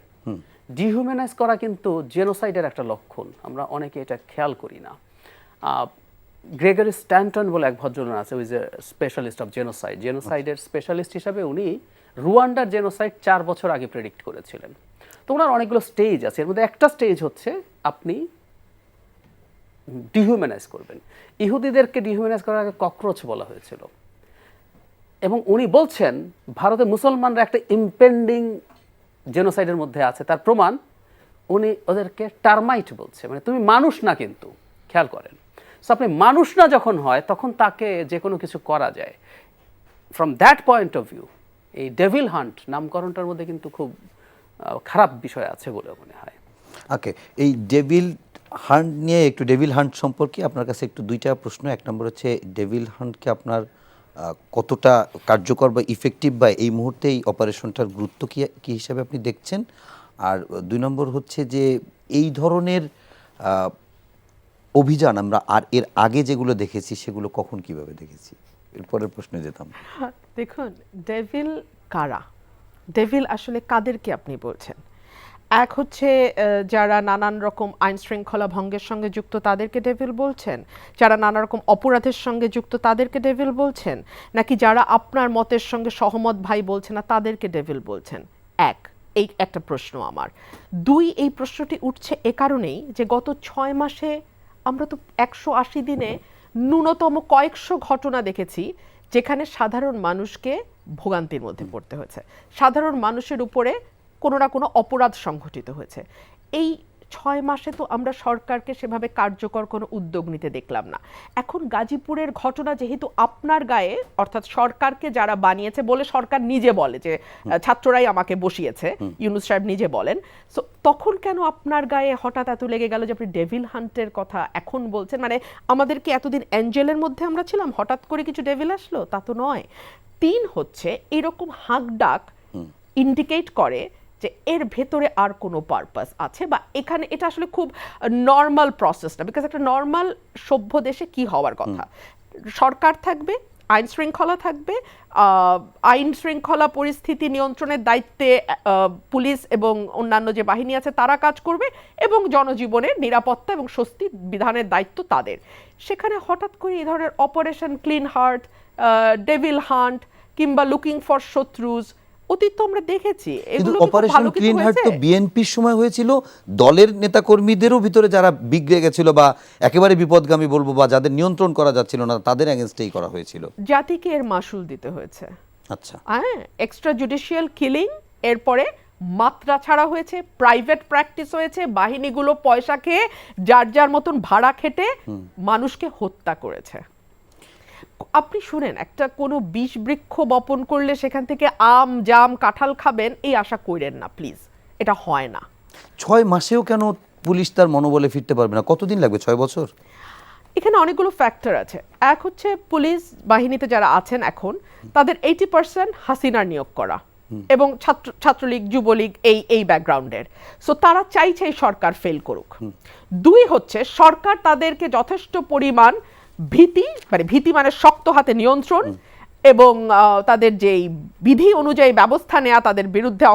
ডিহিউম্যানাইজ করা কিন্তু জেনোসাইডের একটা লক্ষণ, আমরা অনেকে এটা খেয়াল করি না। গ্রেগরি স্ট্যান্টন বলে এক ভদ্রলোক আছে, উইজ এ স্পেশালিস্ট অফ জেনোসাইডের স্পেশালিস্ট হিসাবে উনি রুয়ান্ডার জেনোসাইড 4 বছর আগে প্রেডিক্ট করেছিলেন। তো ওনার অনেকগুলো স্টেজ আছে, এর মধ্যে একটা স্টেজ হচ্ছে আপনি ডিহিউম্যানাইজ করবেন। ইহুদিদেরকে ডিহিউম্যানাইজ করার আগে ককরোচ বলা হয়েছিল, এবং উনি বলছেন ভারতের মুসলমানরা একটা ইম্পেন্ডিং জেনোসাইডের মধ্যে আছে। তার প্রমাণ উনি ওদেরকে টার্মাইট বলছে, মানে তুমি মানুষ না। কিন্তু খেয়াল করেন, সো আপনি মানুষ না যখন হয় তখন তাকে যে কোনো কিছু করা যায়। From that point of view এই ডেভিল হান্ট নামকরণটার মধ্যে কিন্তু খুব খারাপ বিষয় আছে বলে মনে হয়। ওকে, এই ডেভিল হান্ট নিয়ে একটু, ডেভিল হান্ট সম্পর্কে আপনার কাছে একটু 2টা প্রশ্ন। এক নম্বর হচ্ছে ডেভিল হান্টকে আপনার কতটা কার্যকর বা ইফেক্টিভ বা এই মুহূর্তে এই অপারেশনটার গুরুত্ব কী হিসাবে আপনি দেখছেন? আর 2 নম্বর হচ্ছে যে এই ধরনের অভিযান আমরা আর এর আগে যেগুলো দেখেছি সেগুলো কখন কিভাবে দেখেছি? এরপরের প্রশ্নে যেতাম। দেখুন, ডেভিল কারা? ডেভিল আসলে কাদেরকে আপনি বলছেন? এক হচ্ছে যারা নানান রকম আইন শৃঙ্খলা ভঙ্গের সঙ্গে যুক্ত তাদেরকে ডেভিল বলছেন, যারা নানা রকম অপরাধের সঙ্গে যুক্ত তাদেরকে ডেভিল বলছেন, নাকি যারা আপনার মতের সঙ্গে সহমত ভাই বলছেন না তাদেরকে ডেভিল বলছেন? এই একটা প্রশ্ন আমার। 2, এই প্রশ্নটি উঠছে এ কারণেই যে গত 6 মাসে আমরা তো 180 দিনে ন্যূনতম কয়েকশো ঘটনা দেখেছি যেখানে সাধারণ মানুষকে ভোগান্তির মধ্যে পড়তে হয়েছে, সাধারণ মানুষের উপরে কোনো না কোনো অপরাধ সংঘটিত হয়েছে। এই 6 মাসে তো আমরা সরকারকে সেভাবে কার্যকর কোনো উদ্যোগ নিতে দেখলাম না। এখন গাজীপুরের ঘটনা যেহেতু আপনার গায়ে, অর্থাৎ সরকারকে যারা বানিয়েছে বলে সরকার নিজে বলে যে ছাত্ররাই আমাকে বসিয়েছে, ইউনূস সাহেব নিজে বলেন, সো তখন কেন আপনার গায়ে হঠাৎ এত লেগে গেল যে আপনি ডেভিল হান্টের কথা এখন বলছেন? মানে আমাদের কি এতদিন অ্যাঞ্জেলের মধ্যে আমরা ছিলাম, হঠাৎ করে কিছু ডেভিল আসলো? তা তো নয়। 3 হচ্ছে এরকম হাঁক ডাক ইন্ডিকেট করে যে এর ভেতরে আর কোনো পারপাস আছে, বা এখানে এটা আসলে খুব নর্মাল প্রসেস না। বিকজ একটা নর্মাল সভ্য দেশে কি হওয়ার কথা, সরকার থাকবে, আইন শৃঙ্খলা থাকবে, আইন শৃঙ্খলা পরিস্থিতি নিয়ন্ত্রণের দায়িত্বে পুলিশ এবং অন্যান্য যে বাহিনী আছে তারা কাজ করবে, এবং জনজীবনের নিরাপত্তা এবং স্বস্তি বিধানের দায়িত্ব তাদের। সেখানে হঠাৎ করে এই ধরনের operation clean heart, devil hunt কিংবা লুকিং ফর শত্রুজ অতীত তো আমরা দেখেছি। কিন্তু অপারেশন ক্লিন হার্ট তো বিএনপির সময় হয়েছিল, দলের নেতাকর্মীদেরও ভিতরে যারা বিগড়ে গেছিল বা একেবারে বিপদগামী বলবো, বা যাদের নিয়ন্ত্রণ করা যাচ্ছিল না তাদের এগেইনস্টেই করা হয়েছিল। জাতিকে এর মাসুল দিতে হয়েছে। আচ্ছা, হ্যাঁ, এক্সট্রা জুডিশিয়াল কিলিং, এরপরে মাত্রা ছাড়া হয়েছে, প্রাইভেট প্র্যাকটিস হয়েছে, বাহিনীগুলো পয়সা খেয়ে যার যার মতন ভাড়া খেটে মানুষকে হত্যা করেছে। আপনি শুনেন, একটা কোনো বিষ বৃক্ষ বপন করলে সেখান থেকে আম জাম কাঁঠাল খাবেন এই আশা করেন না প্লিজ, এটা হয় না। 6 মাসেও কেন পুলিশ তার মনোবলে ফিরতে পারবে না? কতদিন লাগবে? 6 বছর? এখানে অনেকগুলো ফ্যাক্টর আছে। এক হচ্ছে পুলিশ বাহিনীতে যারা আছেন এখন তাদের 80% হাসিনার নিয়োগ করা, এবং ছাত্রলীগ যুবলীগ এই ব্যাকগ্রাউন্ডের, সো তারা চাইছে এই সরকার ফেল করুক। 2 হচ্ছে সরকার তাদেরকে যথেষ্ট পরিমাণ ভীতি মানে শক্ত হাতে নিয়ন্ত্রণ এবং তাদের যেই বিধি অনুযায়ী ব্যবস্থা নেওয়া, তাদের বিরুদ্ধে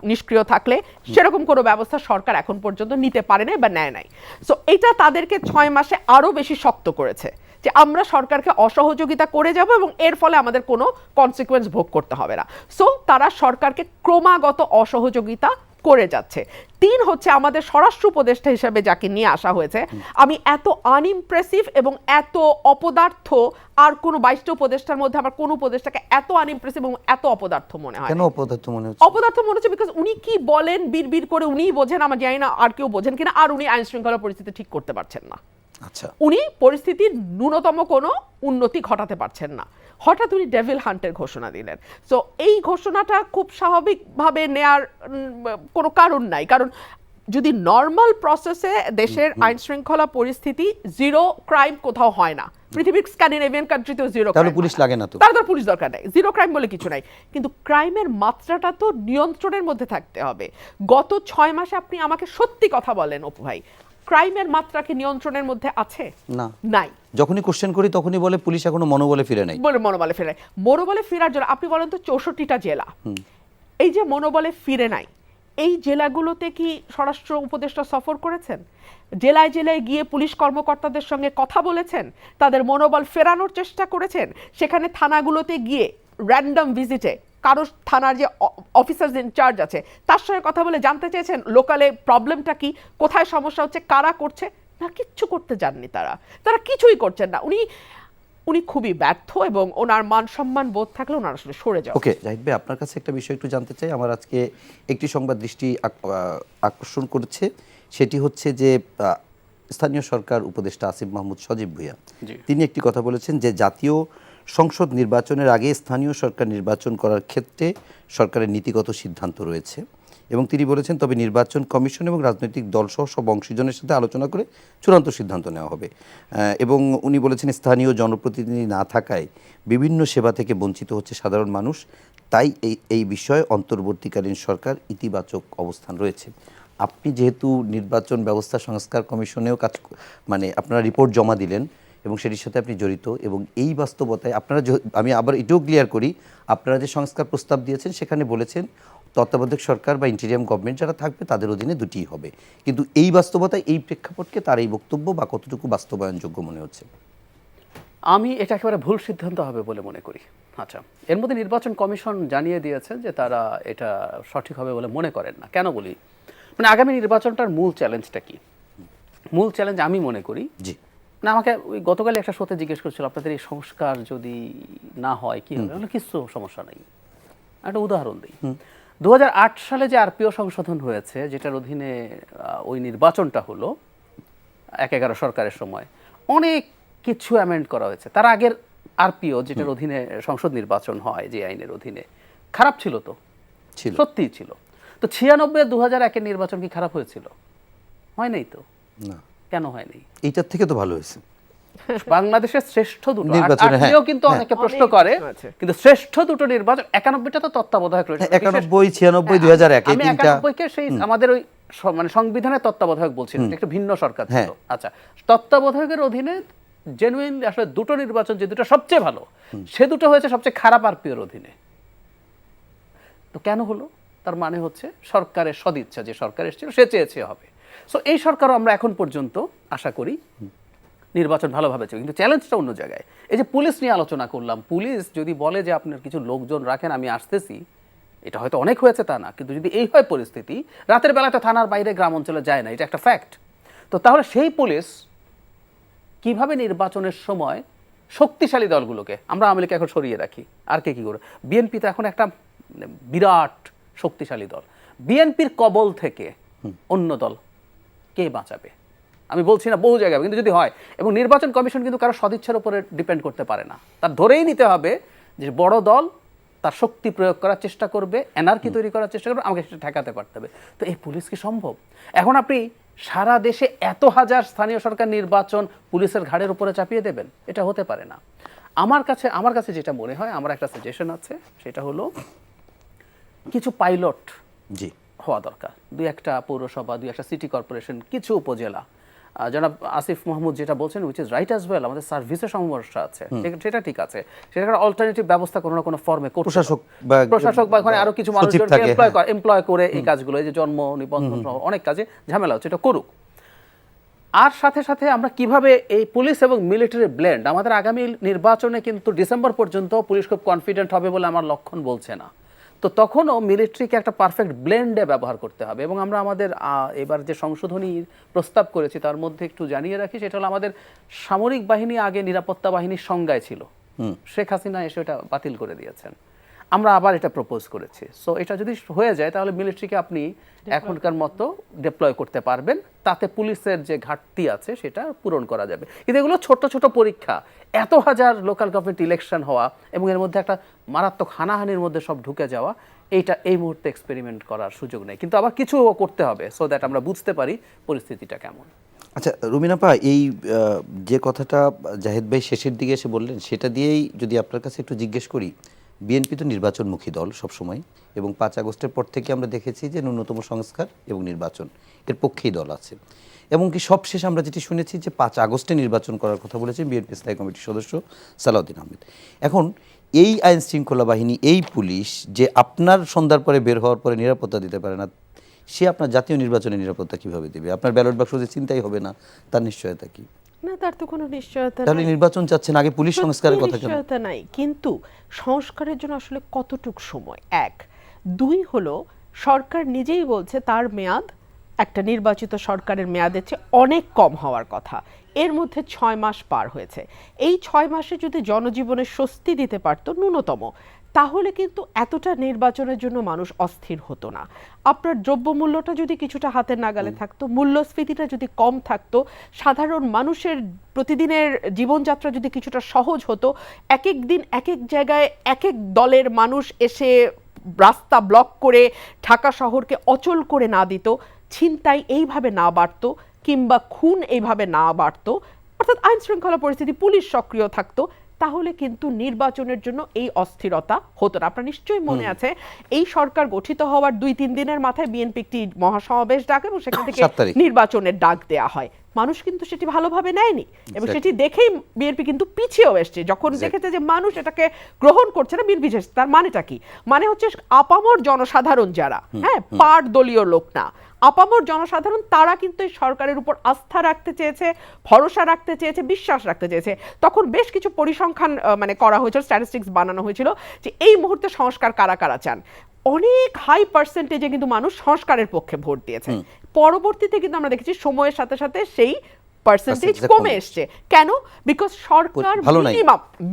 নিষ্ক্রিয় থাকলে সেরকম কোনো ব্যবস্থা সরকার এখন পর্যন্ত নিতে পারে নাই বা নেয় নাই। সো এটা তাদেরকে 6 মাসে আরো বেশি শক্ত করেছে যে আমরা সরকারকে অসহযোগিতা করে যাব এবং এর ফলে আমাদের কোনো কনসিকুয়েন্স ভোগ করতে হবে না। সো তারা সরকারকে ক্রমাগত অসহযোগিতা করে যাচ্ছে। 3 হচ্ছে আমাদের স্বরাষ্ট্র উপদেষ্টা হিসেবে যাকে নিয়ে আসা হয়েছে, আমি এত আনইমপ্রেসিভ এবং এত অপদার্থ আর কোনো 22টা উপদেষ্টার মধ্যে আমার কোনো উপদেষ্টাকে এত আনইমপ্রেসিভ এবং এত অপদার্থ মনে হয়। কেন অপদার্থ মনে হচ্ছে? অপদার্থ মনে হচ্ছে বিকজ উনি কি বলেন বিড় করে উনিই বোঝেন, আমার জানি না আর কেউ বোঝেন কিনা, আর উনি আইন শৃঙ্খলা পরিস্থিতি ঠিক করতে পারছেন না। আচ্ছা, উনি পরিস্থিতির ন্যূনতম কোনো উন্নতি ঘটাতে পারছেন না, হঠাৎ উনি ডেভিল হান্টের ঘোষণা দিলেন। সো এই ঘোষণাটা খুব স্বাভাবিকভাবে নেয়ার কোনো কারণ নাই, কারণ যদি নর্মাল প্রসেসে দেশের আইন শৃঙ্খলা পরিস্থিতি, জিরো ক্রাইম কোথাও হয় না, পৃথিবীর স্ক্যান্ডিনেভিয়ান কান্ট্রিতেও জিরো, তাহলে পুলিশ লাগে না তো। তার পুলিশ দরকার নেই, জিরো ক্রাইম বলে কিছু নাই, কিন্তু ক্রাইমের মাত্রাটা তো নিয়ন্ত্রণের মধ্যে থাকতে হবে। গত 6 মাসে আপনি আমাকে সত্যি কথা বলেন অপু ভাই, ক্রাইমের মাত্রা কি নিয়ন্ত্রণের মধ্যে আছে? না, নাই। যখনই কোশ্চেন করি তখনই বলে পুলিশ এখনো মনোবলে ফিরে নাই। বলে মনোবলে ফিরে নাই। মনোবলে ফেরার জন্য আপনি বলেন তো 64টা জেলা, এই যে মনোবলে ফিরে নাই, এই জেলাগুলোতে কি স্বরাষ্ট্র উপদেষ্টা সফর করেছেন? জেলায় জেলায় গিয়ে পুলিশ কর্মকর্তাদের সঙ্গে কথা বলেছেন, তাদের মনোবল ফেরানোর চেষ্টা করেছেন? সেখানে থানাগুলোতে গিয়ে র্যান্ডম ভিজিটে কারো থানার যে অফিসার ইনচার্জ আছে তার সঙ্গে কথা বলে জানতে চেয়েছেন লোকালে প্রবলেমটা কি, কোথায় সমস্যা হচ্ছে, কারা করছে? না, কিচ্ছু করতে যাননি তারা, তারা কিছুই করছেন না। উনি খুবই ব্যর্থ, এবং ওনার মান সম্মান বোধ থাকলে ওনার আসলে সরে যাওয়া। ওকে, জাহিদ ভাই, আপনার কাছে একটা বিষয় একটু জানতে চাই। আমার আজকে একটি সংবাদ দৃষ্টি আকর্ষণ করেছে, সেটি হচ্ছে যে স্থানীয় সরকার উপদেষ্টা আসিফ মাহমুদ সজীব ভুঁইয়া তিনি একটি কথা বলেছেন যে জাতীয় সংসদ নির্বাচনের আগে স্থানীয় সরকার নির্বাচন করার ক্ষেত্রে সরকারের নীতিগত সিদ্ধান্ত রয়েছে, এবং তিনি বলেছেন তবে নির্বাচন কমিশন এবং রাজনৈতিক দলসহ সব অংশীজনের সাথে আলোচনা করে চূড়ান্ত সিদ্ধান্ত নেওয়া হবে। এবং উনি বলেছেন স্থানীয় জনপ্রতিনিধি না থাকায় বিভিন্ন সেবা থেকে বঞ্চিত হচ্ছে সাধারণ মানুষ, তাই এই বিষয়ে অন্তর্বর্তীকালীন সরকার ইতিবাচক অবস্থান রয়েছে। আপনি যেহেতু নির্বাচন ব্যবস্থা সংস্কার কমিশনেও মানে আপনারা রিপোর্ট জমা দিলেন এবং সেটির সাথে আপনি জড়িত, এবং এই বাস্তবতায় আপনারা আমি আবার এটাও ক্লিয়ার করি, আপনারা যে সংস্কার প্রস্তাব দিয়েছেন সেখানে বলেছেন তত্ত্বাবধায়ক সরকার বা ইন্টিরিয়াম গভর্নমেন্ট যারা থাকবে তাদের অধীনে দুটিই হবে, কিন্তু এই বাস্তবতায় এই প্রেক্ষাপটকে তার এই বক্তব্য বা কতটুকু বাস্তবায়নযোগ্য মনে হচ্ছে? আমি এটা একেবারে ভুল সিদ্ধান্ত হবে বলে মনে করি। আচ্ছা, এর মধ্যে নির্বাচন কমিশন জানিয়ে দিয়েছেন যে তারা এটা সঠিক হবে বলে মনে করেন না। কেন বলি, মানে আগামী নির্বাচনটার মূল চ্যালেঞ্জটা কি? মূল চ্যালেঞ্জ আমি মনে করি, জি না আমাকে ওই গতকাল একটা শোতে জিজ্ঞেস করছিল আপনাদের এই সংস্কার যদি না হয় কি হবে, মানে কিছু সমস্যা নেই। একটা উদাহরণ দিই, 2008 সালে যে আরপিও সংশোধন হয়েছে, যেটার অধীনে ওই নির্বাচনটা হলো 1/11 সরকারের সময়, অনেক কিছু অ্যামেন্ড করা হয়েছে। তার আগের আরপিও যেটার অধীনে সংসদ নির্বাচন হয়, যে আইনের অধীনে, খারাপ ছিল তো, ছিল, সত্যিই ছিল। তো 96 2001-এর নির্বাচন কি খারাপ হয়েছিল? হয় নাই তো। না, কেন হয়নি? এইটার থেকে তো ভালো হয়েছে। বাংলাদেশের শ্রেষ্ঠ দুটো নির্বাচনে, হ্যাঁ, আরপিও কিন্তু অনেকে প্রশ্ন করে, আছে। কিন্তু শ্রেষ্ঠ দুটো নির্বাচন, 91টা তো তত্ত্বাবধায়ক রয়েছে, 91, 96, 2001 এই আমি তিনটা 91-কে সেই আমাদের ওই মানে সংবিধানের তত্ত্বাবধায়ক বলছিলাম, একটা ভিন্ন সরকার ছিল। হ্যাঁ। আচ্ছা, তত্ত্বাবধায়কের অধীনে জেনুইন আসলে দুটো নির্বাচন, যে দুটো সবচেয়ে ভালো, সে দুটো হয়েছে সবচেয়ে খারাপ আরপিওর অধীনে। তো কেন হলো? তার মানে হচ্ছে সরকারের সদিচ্ছা, যে সরকার এসেছিল সে চেয়েছে হবে। সো এই সরকারও আমরা এখন পর্যন্ত আশা করি নির্বাচন ভালোভাবে চলবে, কিন্তু চ্যালেঞ্জটা অন্য জায়গায়। এই যে পুলিশ নিয়ে আলোচনা করলাম, পুলিশ যদি বলে যে আপনার কিছু লোকজন রাখেন, আমি আসতেছি, এটা হয়তো অনেক হয়েছে তা না, কিন্তু যদি এই হয় পরিস্থিতি, রাতের বেলা তো থানার বাইরে গ্রাম অঞ্চলে যায় না, এটা একটা ফ্যাক্ট। তো তাহলে সেই পুলিশ কিভাবে নির্বাচনের সময় শক্তিশালী দলগুলোকে, আমরা আওয়ামী লীগকে এখন সরিয়ে রাখি, আর কে কি করে, বিএনপি তো এখন একটা বিরাট শক্তিশালী দল, বিএনপির কবল থেকে অন্য দল কে বাঁচাবে? আমি বলছি না বহু জায়গায়, কিন্তু যদি হয়, এবং নির্বাচন কমিশন কিন্তু কারো সদিচ্ছার উপরে ডিপেন্ড করতে পারে না, তার ধরেই নিতে হবে যে বড় দল তার শক্তি প্রয়োগ করার চেষ্টা করবে, এনার্কি তৈরি করার চেষ্টা করবে, আমাকে সেটা ঠেকাতে পারতে হবে। তো এই পুলিশ কি সম্ভব? এখন আপনি সারা দেশে এত হাজার স্থানীয় সরকার নির্বাচন পুলিশের ঘাড়ের উপরে চাপিয়ে দেবেন, এটা হতে পারে না। আমার কাছে যেটা মনে হয়, আমার একটা সাজেশন আছে, সেটা হলো কিছু পাইলট জি হওয়া দরকার। 2-1টা পৌরসভা, 2-1টা সিটি কর্পোরেশন, কিছু উপজেলা। জনাব আসিফ মাহমুদ যেটা বলছেন, which is right as well, আমাদের সার্ভিসের সমস্যা আছে, সেটা ঠিক আছে, সেটা একটা অল্টারনেটিভ ব্যবস্থা কোনো না কোনো ফর্মে করতে, প্রশাসক বা ওখানে আরো কিছু মানুষজনকে এমপ্লয় করে এই কাজগুলো, এই যে জন্ম নিবন্ধন অনেক কাজে ঝামেলা হচ্ছে, এটা করুক। আর সাথে সাথে আমরা কিভাবে এই পুলিশ এবং মিলিটারি ব্লেন্ড, আমাদের আগামী নির্বাচনে কিন্তু ডিসেম্বর পর্যন্ত পুলিশ খুব কনফিডেন্ট হবে বলে আমার লক্ষণ বলছে না, তো তখনও মিলিটারিকে একটা পারফেক্ট ব্লেন্ডে ব্যবহার করতে হবে। এবং আমরা আমাদের এবার যে সংশোধনীর প্রস্তাব করেছি তার মধ্যে একটু জানিয়ে রাখি, সেটা হলো আমাদের সামরিক বাহিনী আগে নিরাপত্তা বাহিনীর সংজ্ঞায় ছিল, শেখ হাসিনা এসে এটা বাতিল করে দিয়েছেন। আমরা আবার এটা প্রপোজ করেছি। সো এটা যদি হয়ে যায় তাহলে মিলিটারিকে আপনি এখনকার মতো ডিপ্লয় করতে পারবেন, তাতে পুলিশের যে ঘাটতি আছে সেটা পূরণ করা যাবে। কিন্তু এগুলো ছোট ছোট পরীক্ষা, এত হাজার লোকাল গভর্নমেন্ট ইলেকশন হওয়া এবং এর মধ্যে একটা মারাত্মক হানাহানির মধ্যে সব ঢুকে যাওয়া, এইটা এই মুহূর্তে এক্সপেরিমেন্ট করার সুযোগ নেই। কিন্তু আবার কিছু করতে হবে সো দ্যাট আমরা বুঝতে পারি পরিস্থিতিটা কেমন। আচ্ছা রুমিনাপা, এই যে কথাটা জাহেদ ভাই শেষের দিকে এসে বললেন সেটা দিয়েই যদি আপনার কাছে একটু জিজ্ঞেস করি, বিএনপি তো নির্বাচনমুখী দল সবসময়, এবং 5 আগস্টের পর থেকে আমরা দেখেছি যে ন্যূনতম সংস্কার এবং নির্বাচন এর পক্ষেই দল আছে। এবং কি সবশেষ আমরা যেটি শুনেছি যে 5 আগস্টে নির্বাচন করার কথা বলেছেন বিএনপি স্থায়ী কমিটির সদস্য সালাউদ্দিন আহমেদ। এখন এই আইন শৃঙ্খলা বাহিনী, এই পুলিশ যে আপনার সন্ধ্যার পরে বের হওয়ার পরে নিরাপত্তা দিতে পারে না, সে আপনার জাতীয় নির্বাচনে নিরাপত্তা কিভাবে দেবে? আপনার ব্যালট বাক্স যে চিন্তাই হবে না, তার নিশ্চয়তা কি? না, তার তো কোনো নিশ্চয়তা তাহলে নাই। নির্বাচন চাচ্ছেন, আগে পুলিশ সংস্কারের কথা কেন? নিশ্চয়তা নাই, কিন্তু সংস্কারের জন্য আসলে কতটুক সময়? 1, 2 হলো সরকার নিজেই বলছে তার মেয়াদ একটা নির্বাচিত সরকারের মেয়াদের চেয়ে অনেক কম হওয়ার কথা। এর মধ্যে 6 মাস পার হয়েছে। এই 6 মাসে যদি জনজীবনে স্বস্তি দিতে পারতো ন্যূনতম, তাহলে কিন্তু এতটা নির্বাচনের জন্য মানুষ অস্থির হতো না। আপনার দ্রব্যমূল্যটা যদি কিছুটা হাতের নাগালে থাকতো, মূল্যস্ফীতিটা যদি কম থাকতো, সাধারণ মানুষের প্রতিদিনের জীবনযাত্রা যদি কিছুটা সহজ হতো, এক এক দিন এক এক জায়গায় এক এক দলের মানুষ এসে রাস্তা ব্লক করে ঢাকা শহরকে অচল করে না দিত, ছিনতাই এইভাবে না বাড়তো, কিংবা খুন এইভাবে না বাড়তো, অর্থাৎ আইন শৃঙ্খলা পরিস্থিতি, পুলিশ সক্রিয় থাকতো, তাহলে কিন্তু নির্বাচনের জন্য এই অস্থিরতা হতো না। আপনার নিশ্চয়ই মনে আছে এই সরকার গঠিত হওয়ার 2-3 দিনের মাথায় বিএনপি একটি মহাসমাবেশ ডাকে এবং সেখান থেকে 7 তারিখ নির্বাচনের ডাক দেয়া হয়। মানুষ কিন্তু সেটি ভালোভাবে নেয়নি এবং সেটি দেখেই বিএনপি কিন্তু পিছিয়েও এসছে। যখন দেখেছে যে মানুষ এটাকে গ্রহণ করছে না, বিএনপি এসেছে। তার মানেটা কি? মানে হচ্ছে আপামর জনসাধারণ যারা, হ্যাঁ, পার দলীয় লোক না, আপামর জনসাধারণ, তারা কিন্তু এই সরকারের উপর আস্থা রাখতে চেয়েছে, ভরসা রাখতে চেয়েছে, বিশ্বাস রাখতে চেয়েছে। তখন বেশ কিছু পরিসংখ্যান মানে করা হয়েছিল, স্ট্যাটিস্টিক্স বানানো হয়েছিল যে এই মুহূর্তে সংস্কার কারা কারা চান। অনেক হাই পার্সেন্টেজে কিন্তু মানুষ সংস্কারের পক্ষে ভোট দিয়েছে। পরবর্তীতে কিন্তু আমরা দেখেছি সময়ের সাথে সাথে সেই পার্সেন্টেজ কমে এসছে। কেন? Because Sarkar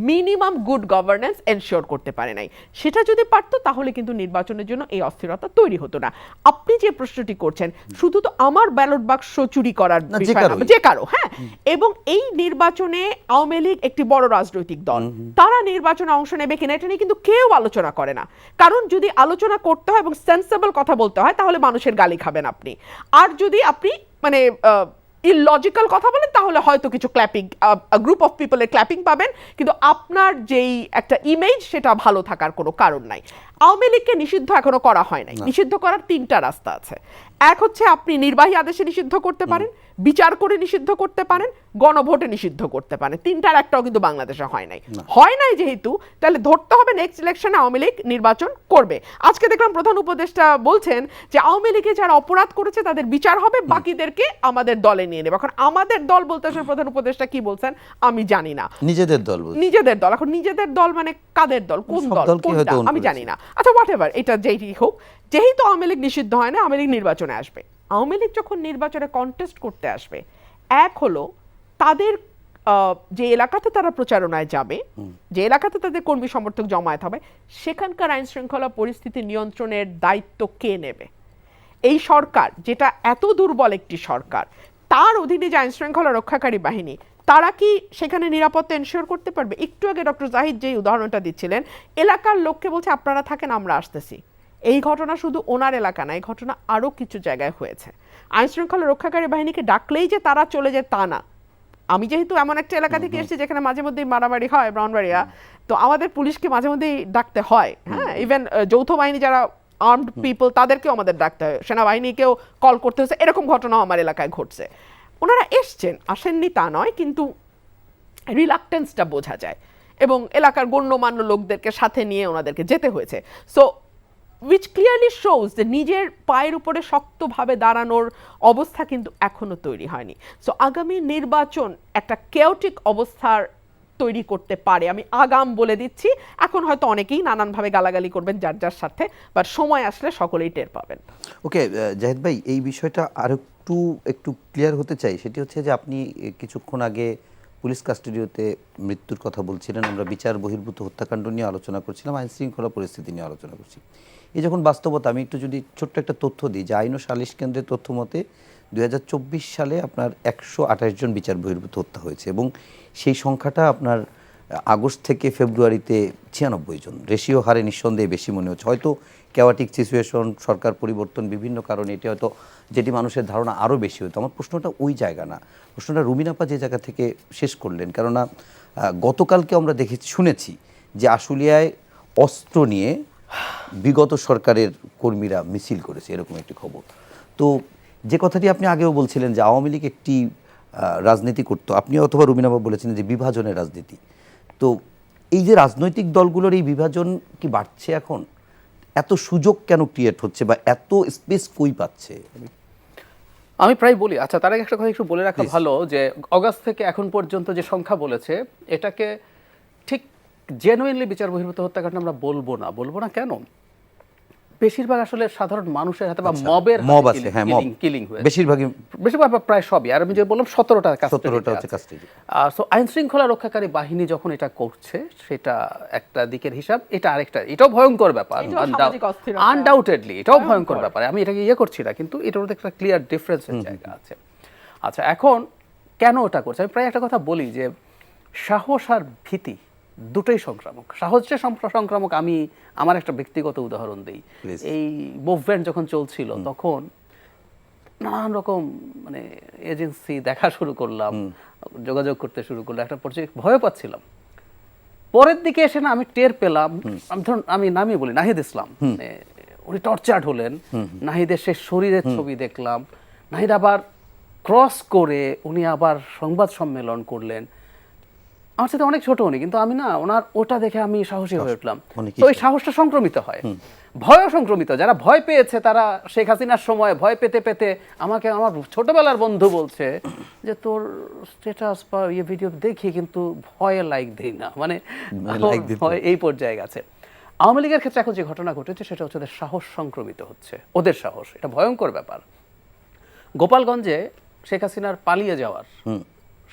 minimum good governance ensure করতে পারে নাই। সেটা যদি পারতো তাহলে কিন্তু নির্বাচনের জন্য এই অস্থিরতা তৈরি হতো না। আপনি যে প্রশ্নটি করছেন, শুধু তো আমার ব্যালট বাক্স চুরি করার বিষয় না, যে কারো, হ্যাঁ। এবং এই নির্বাচনে আওয়ামী লীগ একটি বড় রাজনৈতিক দল, তারা নির্বাচনে অংশ নেবে কিনা এটা নিয়ে কিন্তু কেউ আলোচনা করে না। কারণ যদি আলোচনা করতে হয় এবং সেন্সেবল কথা বলতে হয় তাহলে মানুষের গালি খাবেন আপনি। আর যদি আপনি মানে ইললজিক্যাল কথা বলেন তাহলে হয়তো কিছু ক্ল্যাপিং, গ্রুপ অফ পিপলের ক্ল্যাপিং পাবেন, কিন্তু আপনার যেই একটা ইমেজ সেটা ভালো থাকার কোনো কারণ নাই। আওয়ামী লীগকে নিষিদ্ধ এখনো করা হয় নাই। নিষিদ্ধ করার 3টা রাস্তা আছে। এক হচ্ছে আপনি নির্বাহী আদেশে নিষিদ্ধ করতে পারেন, বিচার করে নিষিদ্ধ করতে পারেন, গণভোটে নিষিদ্ধ করতে পারেন। 3টার একটাও কিন্তু বাংলাদেশে হয় নাই যেহেতু, তাহলে ধরতে হবে নেক্সট ইলেকশনে আওয়ামী লীগ নির্বাচন করবে। আজকে দেখলাম প্রধান উপদেষ্টা বলছেন যে আওয়ামী লীগে যারা অপরাধ করেছে তাদের বিচার হবে, বাকিদেরকে আমাদের দলে নিয়ে নেবে। এখন আমাদের দল বলতে আসলে প্রধান উপদেষ্টা কি বলছেন আমি জানি না। নিজেদের দল, নিজেদের দল। এখন নিজেদের দল মানে কাদের দল, কোন দল, কোনটা আমি জানি না। আচ্ছা হোয়াটএভার, এটা যেই হোক, যেহেতু আওয়ামী লীগ নিষিদ্ধ হয় না, আওয়ামী লীগ নির্বাচনে আসবে। আওয়ামী লীগ যখন নির্বাচনে কন্টেস্ট করতে আসবে, এক হলো তাদের যে এলাকাতে তারা প্রচারণায় যাবে, যে এলাকাতে তাদের কর্মী সমর্থক জমায়েত হবে, সেখানকার আইন শৃঙ্খলা পরিস্থিতি নিয়ন্ত্রণের দায়িত্ব কে নেবে? এই সরকার, যেটা এত দুর্বল একটি সরকার, তার অধীনে যে আইন শৃঙ্খলা রক্ষাকারী বাহিনী, তারা কি সেখানে নিরাপত্তা এনশিওর করতে পারবে? একটু আগে ডক্টর জাহিদ যে উদাহরণটা দিচ্ছিলেন, এলাকার লোককে বলছে আপনারা থাকেন, আমরা আসতেছি। এই ঘটনা শুধু ওনার এলাকা না, এই ঘটনা আরও কিছু জায়গায় হয়েছে। আইন শৃঙ্খলা রক্ষাকারী বাহিনীকে ডাকলেই যে তারা চলে যায় তা না। আমি যেহেতু এমন একটা এলাকা থেকে এসেছি যেখানে মাঝে মধ্যেই মারামারি হয়, ব্রাউনবাড়িয়া, তো আমাদের পুলিশকে মাঝে মধ্যেই ডাকতে হয়, হ্যাঁ। ইভেন যৌথ বাহিনী যারা আর্মড পিপল তাদেরকেও আমাদের ডাকতে হয়, সেনাবাহিনীকেও কল করতে হচ্ছে। এরকম ঘটনাও আমার এলাকায় ঘটছে। ওনারা এসছেন, আসেননি তা নয়, কিন্তু রিলাক্টেন্সটা বোঝা যায় এবং এলাকার গণ্যমান্য লোকদেরকে সাথে নিয়ে ওনাদেরকে যেতে হয়েছে। সো উইচ ক্লিয়ারলি শোজ যে নিজের পায়ের উপরে শক্তভাবে দাঁড়ানোর অবস্থা কিন্তু এখনো তৈরি হয়নি। সো আগামী নির্বাচন একটা কেওটিক অবস্থার তৈরি করতে পারে, আমি আগাম বলে দিচ্ছি। এখন হয়তো অনেকেই নানানভাবে গালাগালি করবেন যার যার স্বার্থে, বাট সময় আসলে সকলেই টের পাবেন। ওকে জাহিদ ভাই, এই বিষয়টা আর একটু ক্লিয়ার হতে চাই। সেটি হচ্ছে যে আপনি কিছুক্ষণ আগে পুলিশ কাস্টোডিওতে মৃত্যুর কথা বলছিলেন, আমরা বিচার বহির্ভূত হত্যাকাণ্ড নিয়ে আলোচনা করছিলাম, আইন শৃঙ্খলা পরিস্থিতি নিয়ে আলোচনা করছি। এই যখন বাস্তবতা, আমি একটু যদি ছোট্ট একটা তথ্য দিই, যে আইন ও সালিশ কেন্দ্রের তথ্য মতে 2024 সালে আপনার 128 জন বিচার বহির্ভূত হত্যা হয়েছে, এবং সেই সংখ্যাটা আপনার আগস্ট থেকে ফেব্রুয়ারিতে 96 জন। রেশিও হারে নিঃসন্দেহে বেশি মনে হচ্ছে। হয়তো ক্যাওয়াটিক সিচুয়েশন, সরকার পরিবর্তন, বিভিন্ন কারণে এটি হয়তো, যেটি মানুষের ধারণা আরও বেশি হতো। আমার প্রশ্নটা ওই জায়গা না, প্রশ্নটা রুমিনাপা যে জায়গা থেকে শেষ করলেন, কেননা গতকালকে আমরা দেখেছি, শুনেছি যে আশুলিয়ায় অস্ত্র নিয়ে বিগত সরকারের কর্মীরা মিছিল করেছে, এরকম একটি খবর। তো যে কথাটি আপনি আগেও বলছিলেন যে আওয়ামী লীগ একটি রাজনীতি করতো, আপনি অথবা রুমিনাপা বলেছিলেন যে বিভাজনের রাজনীতি। তো এই যে রাজনৈতিক দলগুলোর এই বিভাজন কি বাড়ছে এখন? এত সুযোগ কেন ক্রিয়েট হচ্ছে, বা এত স্পেস কই পাচ্ছে? আমি প্রায় বলি, আচ্ছা তার আগে একটা কথা একটু বলে রাখা ভালো, যে অগাস্ট থেকে এখন পর্যন্ত যে সংখ্যা বলেছে, এটাকে ঠিক জেনুইনলি বিচার বহির্ভূত হত্যাকাণ্ড আমরা বলবো না কেন? বেশিরভাগ আসলে সাধারণ মানুষের হাতে বা মবের মব আছে, হ্যাঁ, মব কিলিং হয়েছে বেশিরভাগ প্রায় সবই। আর আমি যে বললাম 17টা হচ্ছে কাস্টডি। সো আইন শৃঙ্খলা রক্ষাকারী বাহিনী যখন এটা করছে, সেটা একটা দিকের হিসাব, এটা আরেকটা, এটাও ভয়ঙ্কর ব্যাপার, আনডাউটেডলি এটাও ভয়ঙ্কর ব্যাপার। আমি এটাকে করছি না, কিন্তু এটার মধ্যে একটা ক্লিয়ার ডিফারেন্সের জায়গা আছে। আচ্ছা, এখন কেন ওটা করছে? আমি প্রায় একটা কথা বলি যে সাহস আর ভীতি দুটোই সংক্রামক। সাহস যে সংক্রামক, আমি আমার একটা ব্যক্তিগত উদাহরণ দিই। এই মুভমেন্ট যখন চলছিল, তখন নানান রকম মানে এজেন্সি দেখা শুরু করলাম, যোগাযোগ করতে শুরু করলাম, একটা পর্যায়ে ভয় পাচ্ছিলাম। পরের দিকে এসে না আমি টের পেলাম, আমি নামই বলি, নাহিদ ইসলাম, উনি টর্চার্ড হলেন, নাহিদের সে শরীরের ছবি দেখলাম, নাহিদ আবার ক্রস করে উনি আবার সংবাদ সম্মেলন করলেন। আমার সাথে অনেক ছোট উনি, কিন্তু আমি না ওনার ওটা দেখে আমি সাহসী হয়ে উঠলাম। তো এই সাহসটা সংক্রমিত হয়, ভয়ও সংক্রমিত। যারা ভয় পেয়েছে, তারা শেখ হাসিনার সময় ভয় পেতে পেতে আমাকে আমার ছোটবেলার বন্ধু বলছে যে তোর স্ট্যাটাস বা ভিডিও দেখি কিন্তু ভয়ে লাইক দিই না, মানে এই পর্যায়ে গেছে। আওয়ামী লীগের ক্ষেত্রে এখন যে ঘটনা ঘটেছে, সেটা হচ্ছে ওদের সাহস সংক্রমিত হচ্ছে, ওদের সাহস, এটা ভয়ঙ্কর ব্যাপার। গোপালগঞ্জে শেখ হাসিনার পালিয়ে যাওয়ার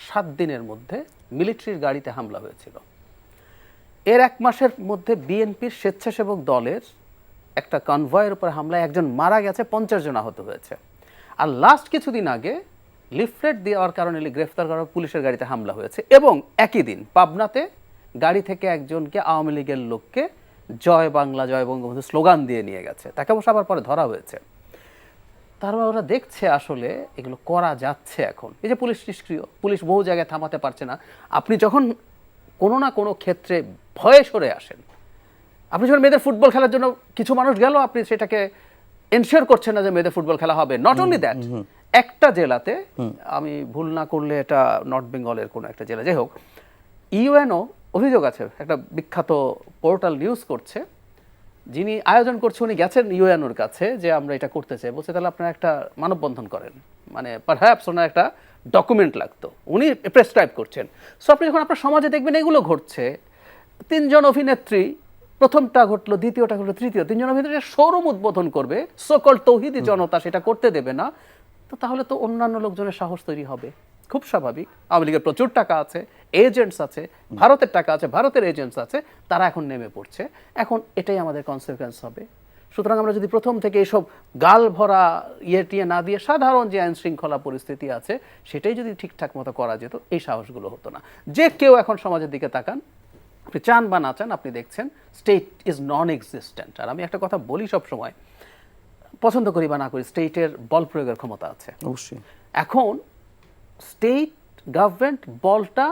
7 দিনের মধ্যে মিলিটারির গাড়িতে হামলা হয়েছিল। এর 1 মাসের মধ্যে বিএনপির স্বেচ্ছাসেবক দলের একটা কনভয়ের উপর হামলায় একজন মারা গেছে, 50 জন আহত হয়েছে। আর লাস্ট কিছুদিন আগে লিফলেট দেওয়ার কারণে গ্রেফতার করা পুলিশের গাড়িতে হামলা হয়েছে, এবং একই দিন পাবনাতে গাড়ি থেকে একজনকে, আওয়ামী লীগের লোককে জয় বাংলা, জয় বঙ্গবন্ধু স্লোগান দিয়ে নিয়ে গেছে, তাকে অবশ্য আবার পরে ধরা হয়েছে। তারপর ওরা দেখছে আসলে এগুলো করা যাচ্ছে এখন। এই যে পুলিশ নিষ্ক্রিয়, পুলিশ বহু জায়গায় থামাতে পারছে না। আপনি যখন কোনো না কোনো ক্ষেত্রে ভয়ে সরে আসেন, আপনি যখন মেয়েদের ফুটবল খেলার জন্য কিছু মানুষ গেল, আপনি সেটাকে এনশিওর করছেন না যে মেয়েদের ফুটবল খেলা হবে। নট অনলি দ্যাট, একটা জেলাতে, আমি ভুল না করলে এটা নর্থ বেঙ্গলের কোনো একটা জেলা, যাই হোক, ইউএনও অভিযোগ আছে, একটা বিখ্যাত পোর্টাল নিউজ করছে, যিনি আয়োজন করছে উনি গেছেন ইউএনওর কাছে যে আমরা এটা করতে চাই। বলছে তাহলে আপনারা একটা মানববন্ধন করেন, মানে পারহ্যাপস ওনার একটা ডকুমেন্ট লাগতো, উনি প্রেসক্রাইব করছেন। সো আপনি যখন আপনার সমাজে দেখবেন এগুলো ঘটছে, 3 জন অভিনেত্রী, প্রথমটা ঘটলো, দ্বিতীয়টা ঘটলো, তৃতীয়, 3 জন অভিনেত্রী শোরুম উদ্বোধন করবে, সকল তৌহিদি জনতা সেটা করতে দেবে না, তো তাহলে তো অন্যান্য লোকজনের সাহস তৈরি হবে, খুব স্বাভাবিক। আওয়ামী লীগের প্রচুর টাকা আছে, এজেন্টস আছে, ভারতের টাকা আছে, ভারতের এজেন্টস আছে, তারা এখন নেমে পড়ছে। এখন এটাই আমাদের কনসিকুয়েন্স হবে। সুতরাং আমরা যদি প্রথম থেকে এইসব গাল ভরা টিয়ে না দিয়ে সাধারণ যে আইন শৃঙ্খলা পরিস্থিতি আছে সেটাই যদি ঠিকঠাক মতো করা যেত, এই সাহসগুলো হতো না। যে কেউ এখন সমাজের দিকে তাকান, আপনি চান বা না চান, আপনি দেখছেন স্টেট ইজ নন এক্সিস্টেন্ট। আর আমি একটা কথা বলি সব সময়, পছন্দ করি বা না করি, স্টেটের বল প্রয়োগের ক্ষমতা আছে অবশ্যই। এখন স্টেট গভর্নমেন্ট বলটা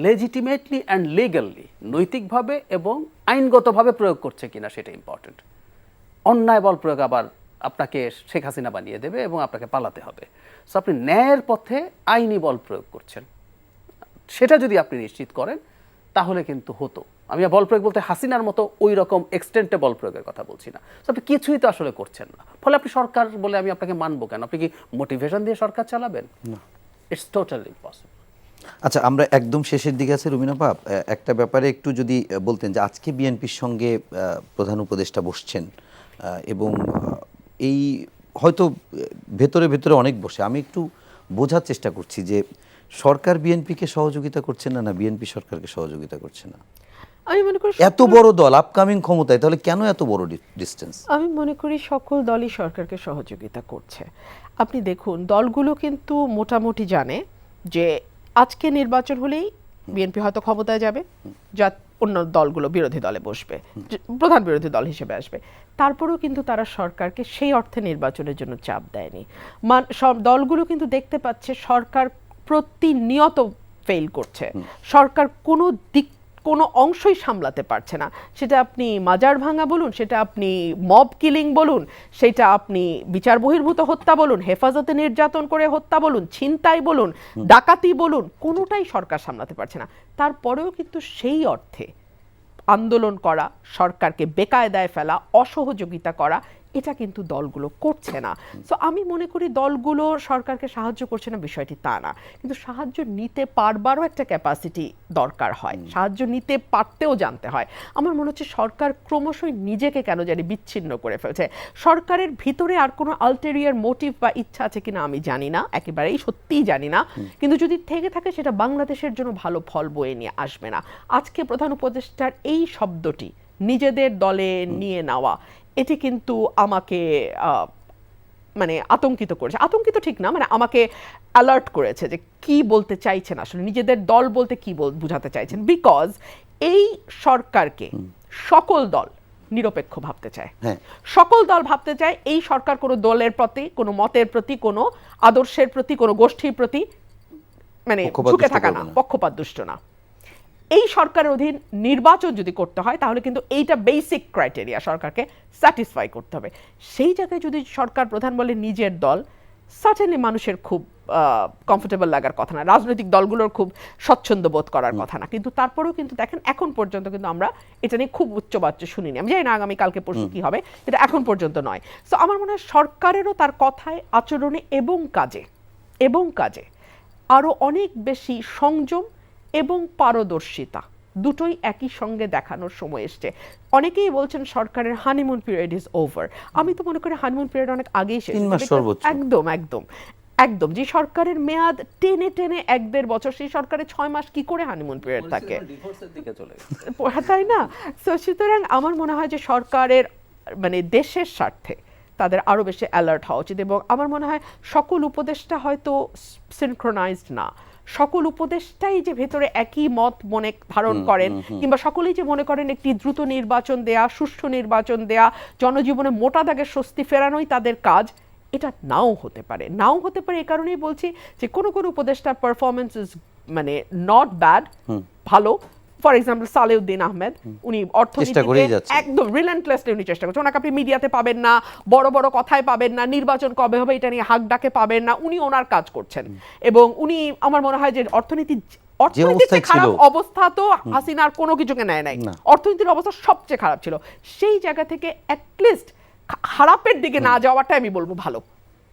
লেজিটিমেটলি অ্যান্ড লিগালি, নৈতিকভাবে এবং আইনগতভাবে প্রয়োগ করছে কিনা সেটা ইম্পর্টেন্ট। অন্যায় বল প্রয়োগ আবার আপনাকে শেখ হাসিনা বানিয়ে দেবে এবং আপনাকে পালাতে হবে। সো আপনি ন্যায়ের পথে আইনি বল প্রয়োগ করছেন, সেটা যদি আপনি নিশ্চিত করেন তাহলে কিন্তু হতো। আমি বল প্রয়োগ বলতে হাসিনার মতো ওই রকম এক্সটেন্টে বল প্রয়োগের কথা বলছি না। সো আপনি কিছুই তো আসলে করছেন না, ফলে আপনি সরকার বলে আমি আপনাকে মানবো কেন? আপনি কি মোটিভেশন দিয়ে সরকার চালাবেন? না, ইটস টোটালি ইম্পসিবল। আচ্ছা, আমরা একদম শেষের দিকে আছি। রুমিনাপা, একটা ব্যাপারে একটু যদি বলতেন যে আজকে বিএনপির সঙ্গে প্রধান উপদেষ্টা বসছেন, এবং এই হয়তো ভেতরে ভেতরে অনেক বসে, আমি একটু বোঝার চেষ্টা করছি যে সরকার বিএনপিকে সহযোগিতা করছে না, না বিএনপি সরকারকে সহযোগিতা করছে না? আমি মনে করি এত বড় দল আপকামিং ক্ষমতায়, তাহলে কেন এত বড় ডিস্টেন্স? আমি মনে করি সকল দলই সরকারকে সহযোগিতা করছে। আপনি দেখুন, দলগুলো কিন্তু মোটামুটি জানে যে আজকে নির্বাচন হলেই বিএনপি হয়তো ক্ষমতায় যাবে, যা অন্য দলগুলো বিরোধী দলে বসবে, প্রধান বিরোধী দল হিসেবে আসবে। তারপরেও কিন্তু তারা সরকারকে সেই অর্থে নির্বাচনের জন্য চাপ দেয়নি। সব দলগুলো কিন্তু দেখতে পাচ্ছে সরকার প্রতিনিয়ত ফেল করছে, সরকার কোনো অংশই সামলাতে পারছে না। সেটা আপনি মাজার ভাঙা বলুন, সেটা আপনি মব কিলিং বলুন, সেটা আপনি বিচার বহির্ভূত হত্যা বলুন, হেফাজতে নির্যাতন করে হত্যা বলুন, ছিনতাই বলুন, ডাকাতি বলুন, কোনোটাই সরকার সামলাতে পারছে না। তারপরেও কিন্তু সেই অর্থে আন্দোলন করা, সরকারকে বেকায়দায় ফেলা, অসহযোগিতা করা, এটা কিন্তু দলগুলো করছে না। সো আমি মনে করি দলগুলো সরকারকে সাহায্য করছে না বিষয়টি তা না, কিন্তু সাহায্য নিতে পারবারও একটা ক্যাপাসিটি দরকার হয়, সাহায্য নিতে পারতেও জানতে হয়। আমার মনে হচ্ছে সরকার ক্রমশই নিজেকে কেন জানি বিচ্ছিন্ন করে ফেলছে। সরকারের ভিতরে আর কোনো আলটেরিয়ার মোটিভ বা ইচ্ছা আছে কিনা আমি জানি না, একেবারেই সত্যিই জানি না, কিন্তু যদি থেকে থাকে সেটা বাংলাদেশের জন্য ভালো ফল বয়ে নিয়ে আসবে না। আজকে প্রধান উপদেষ্টার এই শব্দটি নিজেদের দলে নিয়ে নেওয়া, এটি কিন্তু আমাকে মানে আতঙ্কিত করেছে। আতঙ্কিত ঠিক না, মানে আমাকে অ্যালার্ট করেছে যে কি বলতে চাইছেন আসলে, নিজেদের দল বলতে কি বোঝাতে চাইছেন। বিকজ এই সরকারকে সকল দল নিরপেক্ষ ভাবতে চায়, সকল দল ভাবতে চায় এই সরকার কোনো দলের প্রতি, কোনো মতের প্রতি, কোনো আদর্শের প্রতি, কোনো গোষ্ঠীর প্রতি মানে ঝুঁকে থাকা না, পক্ষপাত দুষ্ট না। এই সরকারের অধীন নির্বাচন যদি করতে হয় তাহলে কিন্তু এইটা বেসিক ক্রাইটেরিয়া সরকারকে স্যাটিসফাই করতে হবে। সেই জায়গায় যদি সরকার প্রধান বলে নিজের দল, সার্টেনলি মানুষের খুব কমফোর্টেবল লাগার কথা না, রাজনৈতিক দলগুলোর খুব স্বচ্ছন্দ বোধ করার কথা না। কিন্তু তারপরেও কিন্তু দেখেন এখন পর্যন্ত কিন্তু আমরা এটা নিয়ে খুব উচ্চবাচ্য শুনিনি। আমি জানি না আগামী কালকে পরশু কি হবে, এটা এখন পর্যন্ত নয়। সো আমার মনে হয় সরকারেরও তার কথায়, আচরণে এবং কাজে আরো অনেক বেশি সংযম এবং পারদর্শিতা দুটোই একই সঙ্গে দেখানোর সময় এসছে। অনেকেই বলছেন সরকারের হানিমুন পিরিয়ড ইজ ওভার। আমি তো মনে করি হানিমুন পিরিয়ড অনেক আগেই শেষ। একদম যে সরকারের মেয়াদ টেনে 1-1.5 বছর, সেই সরকারের 6 মাস কি করে হানিমুন পিরিয়ড থাকে, তাই না? সুতরাং আমার মনে হয় যে সরকারের মানে দেশের স্বার্থে তাদের আরো বেশি অ্যালার্ট হওয়া উচিত। এবং আমার মনে হয় সকল উপদেষ্টা হয়তো সিনক্রোনাইজড না, সকল উপদেষ্টাই যে ভেতরে একই মত মনে ধারণ করেন, কিংবা সকলেই যে মনে করেন একটি দ্রুত নির্বাচন দেয়া, সুষ্ঠু নির্বাচন দেয়া, জনজীবনে মোটা দাগের স্বস্তি ফেরানোই তাদের কাজ, এটা নাও হতে পারে। এই কারণেই বলছি যে কোনো উপদেষ্টার পারফরমেন্স ইজ মানে নট ব্যাড, ভালো। ফর এক্সাম্পল সালেউদ্দিন আহমেদ, উনি অর্থনীতিতে একদম রিলেন্টলেসলি উনি চেষ্টা করছেন। ওনাকে আপনি মিডিয়াতে পাবেন না, বড় বড় কথায় পাবেন না, নির্বাচন কবে হবে এটা নিয়ে হাক ডাকে পাবেন না, উনি ওনার কাজ করছেন। এবং উনি আমার মনে হয় যে অর্থনীতিতে খারাপ অবস্থা তো হাসিনার কোনো কিছুকে নেয় নাই, অর্থনীতির অবস্থা সবচেয়ে খারাপ ছিল। সেই জায়গা থেকে অ্যাটলিস্ট খারাপের দিকে না যাওয়াটাই আমি বলবো ভালো,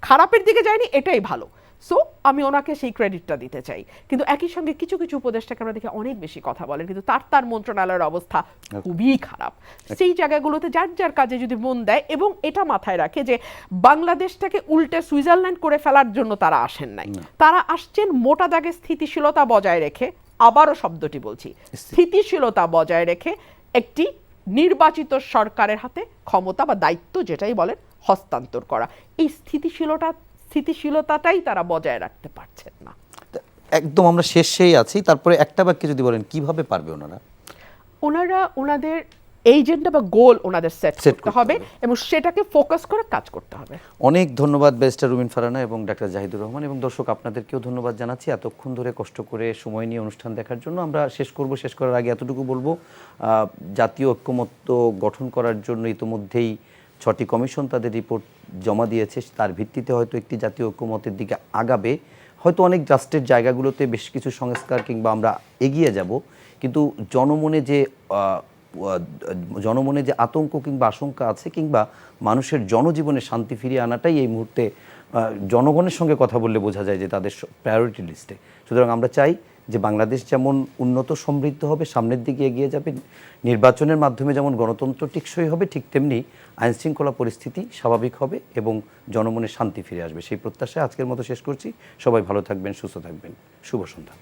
খারাপের দিকে যায়নি এটাই ভালো। সো আমি ওনাকে সেই ক্রেডিটটা দিতে চাই। কিন্তু একই সঙ্গে কিছু উপদেষ্টাকে আমরা দেখি অনেক বেশি কথা বলেন, কিন্তু তার মন্ত্রণালয়ের অবস্থা খুবই খারাপ। সেই জায়গাগুলোতে যার কাজে যদি মন দেয় এবং এটা মাথায় রাখে যে বাংলাদেশটাকে উল্টে সুইজারল্যান্ড করে ফেলার জন্য তারা আসেন নাই, তারা আসছেন মোটা দাগে স্থিতিশীলতা বজায় রেখে, আবারও শব্দটি বলছি, স্থিতিশীলতা বজায় রেখে একটি নির্বাচিত সরকারের হাতে ক্ষমতা বা দায়িত্ব যেটাই বলেন হস্তান্তর করা। এই স্থিতিশীলতাটাই তারা বজায় রাখতে পারছেন না। একদম আমরা শেষেই আছি, তারপরে একটা বাক্যে যদি বলেন কিভাবে পারবে ওনাদের এজেন্ডা বা গোল ওনাদের সেট করতে হবে এবং সেটাকে ফোকাস করে কাজ করতে হবে। অনেক ধন্যবাদ ব্যারিস্টার রুমিন ফারহানা এবং ডাক্তার জাহিদুর রহমান, এবং দর্শক আপনাদেরকেও ধন্যবাদ জানাচ্ছি এতক্ষণ ধরে কষ্ট করে সময় নিয়ে অনুষ্ঠান দেখার জন্য। আমরা শেষ করার আগে এতটুকু বলবো, জাতীয় ঐক্যমত্য গঠন করার জন্য ইতিমধ্যেই 6টি কমিশন তাদের রিপোর্ট জমা দিয়েছে, তার ভিত্তিতে হয়তো একটি জাতীয় ঐক্যমতের দিকে আগাবে, হয়তো অনেক জাস্টের জায়গাগুলোতে বেশ কিছু সংস্কার কিংবা আমরা এগিয়ে যাব। কিন্তু জনমনে যে আতঙ্ক কিংবা আশঙ্কা আছে, কিংবা মানুষের জনজীবনে শান্তি ফিরিয়ে আনাটাই এই মুহূর্তে জনগণের সঙ্গে কথা বললে বোঝা যায় যে তাদের প্রায়োরিটি লিস্টে। সুতরাং আমরা চাই যে বাংলাদেশ যেমন উন্নত সমৃদ্ধ হবে, সামনের দিকে এগিয়ে যাবে, নির্বাচনের মাধ্যমে যেমন গণতন্ত্র টিকসই হবে, ঠিক তেমনি আইনশৃঙ্খলা পরিস্থিতি স্বাভাবিক হবে এবং জনমনে শান্তি ফিরে আসবে। সেই প্রত্যাশায় আজকের মতো শেষ করছি। সবাই ভালো থাকবেন, সুস্থ থাকবেন। শুভ সন্ধ্যা।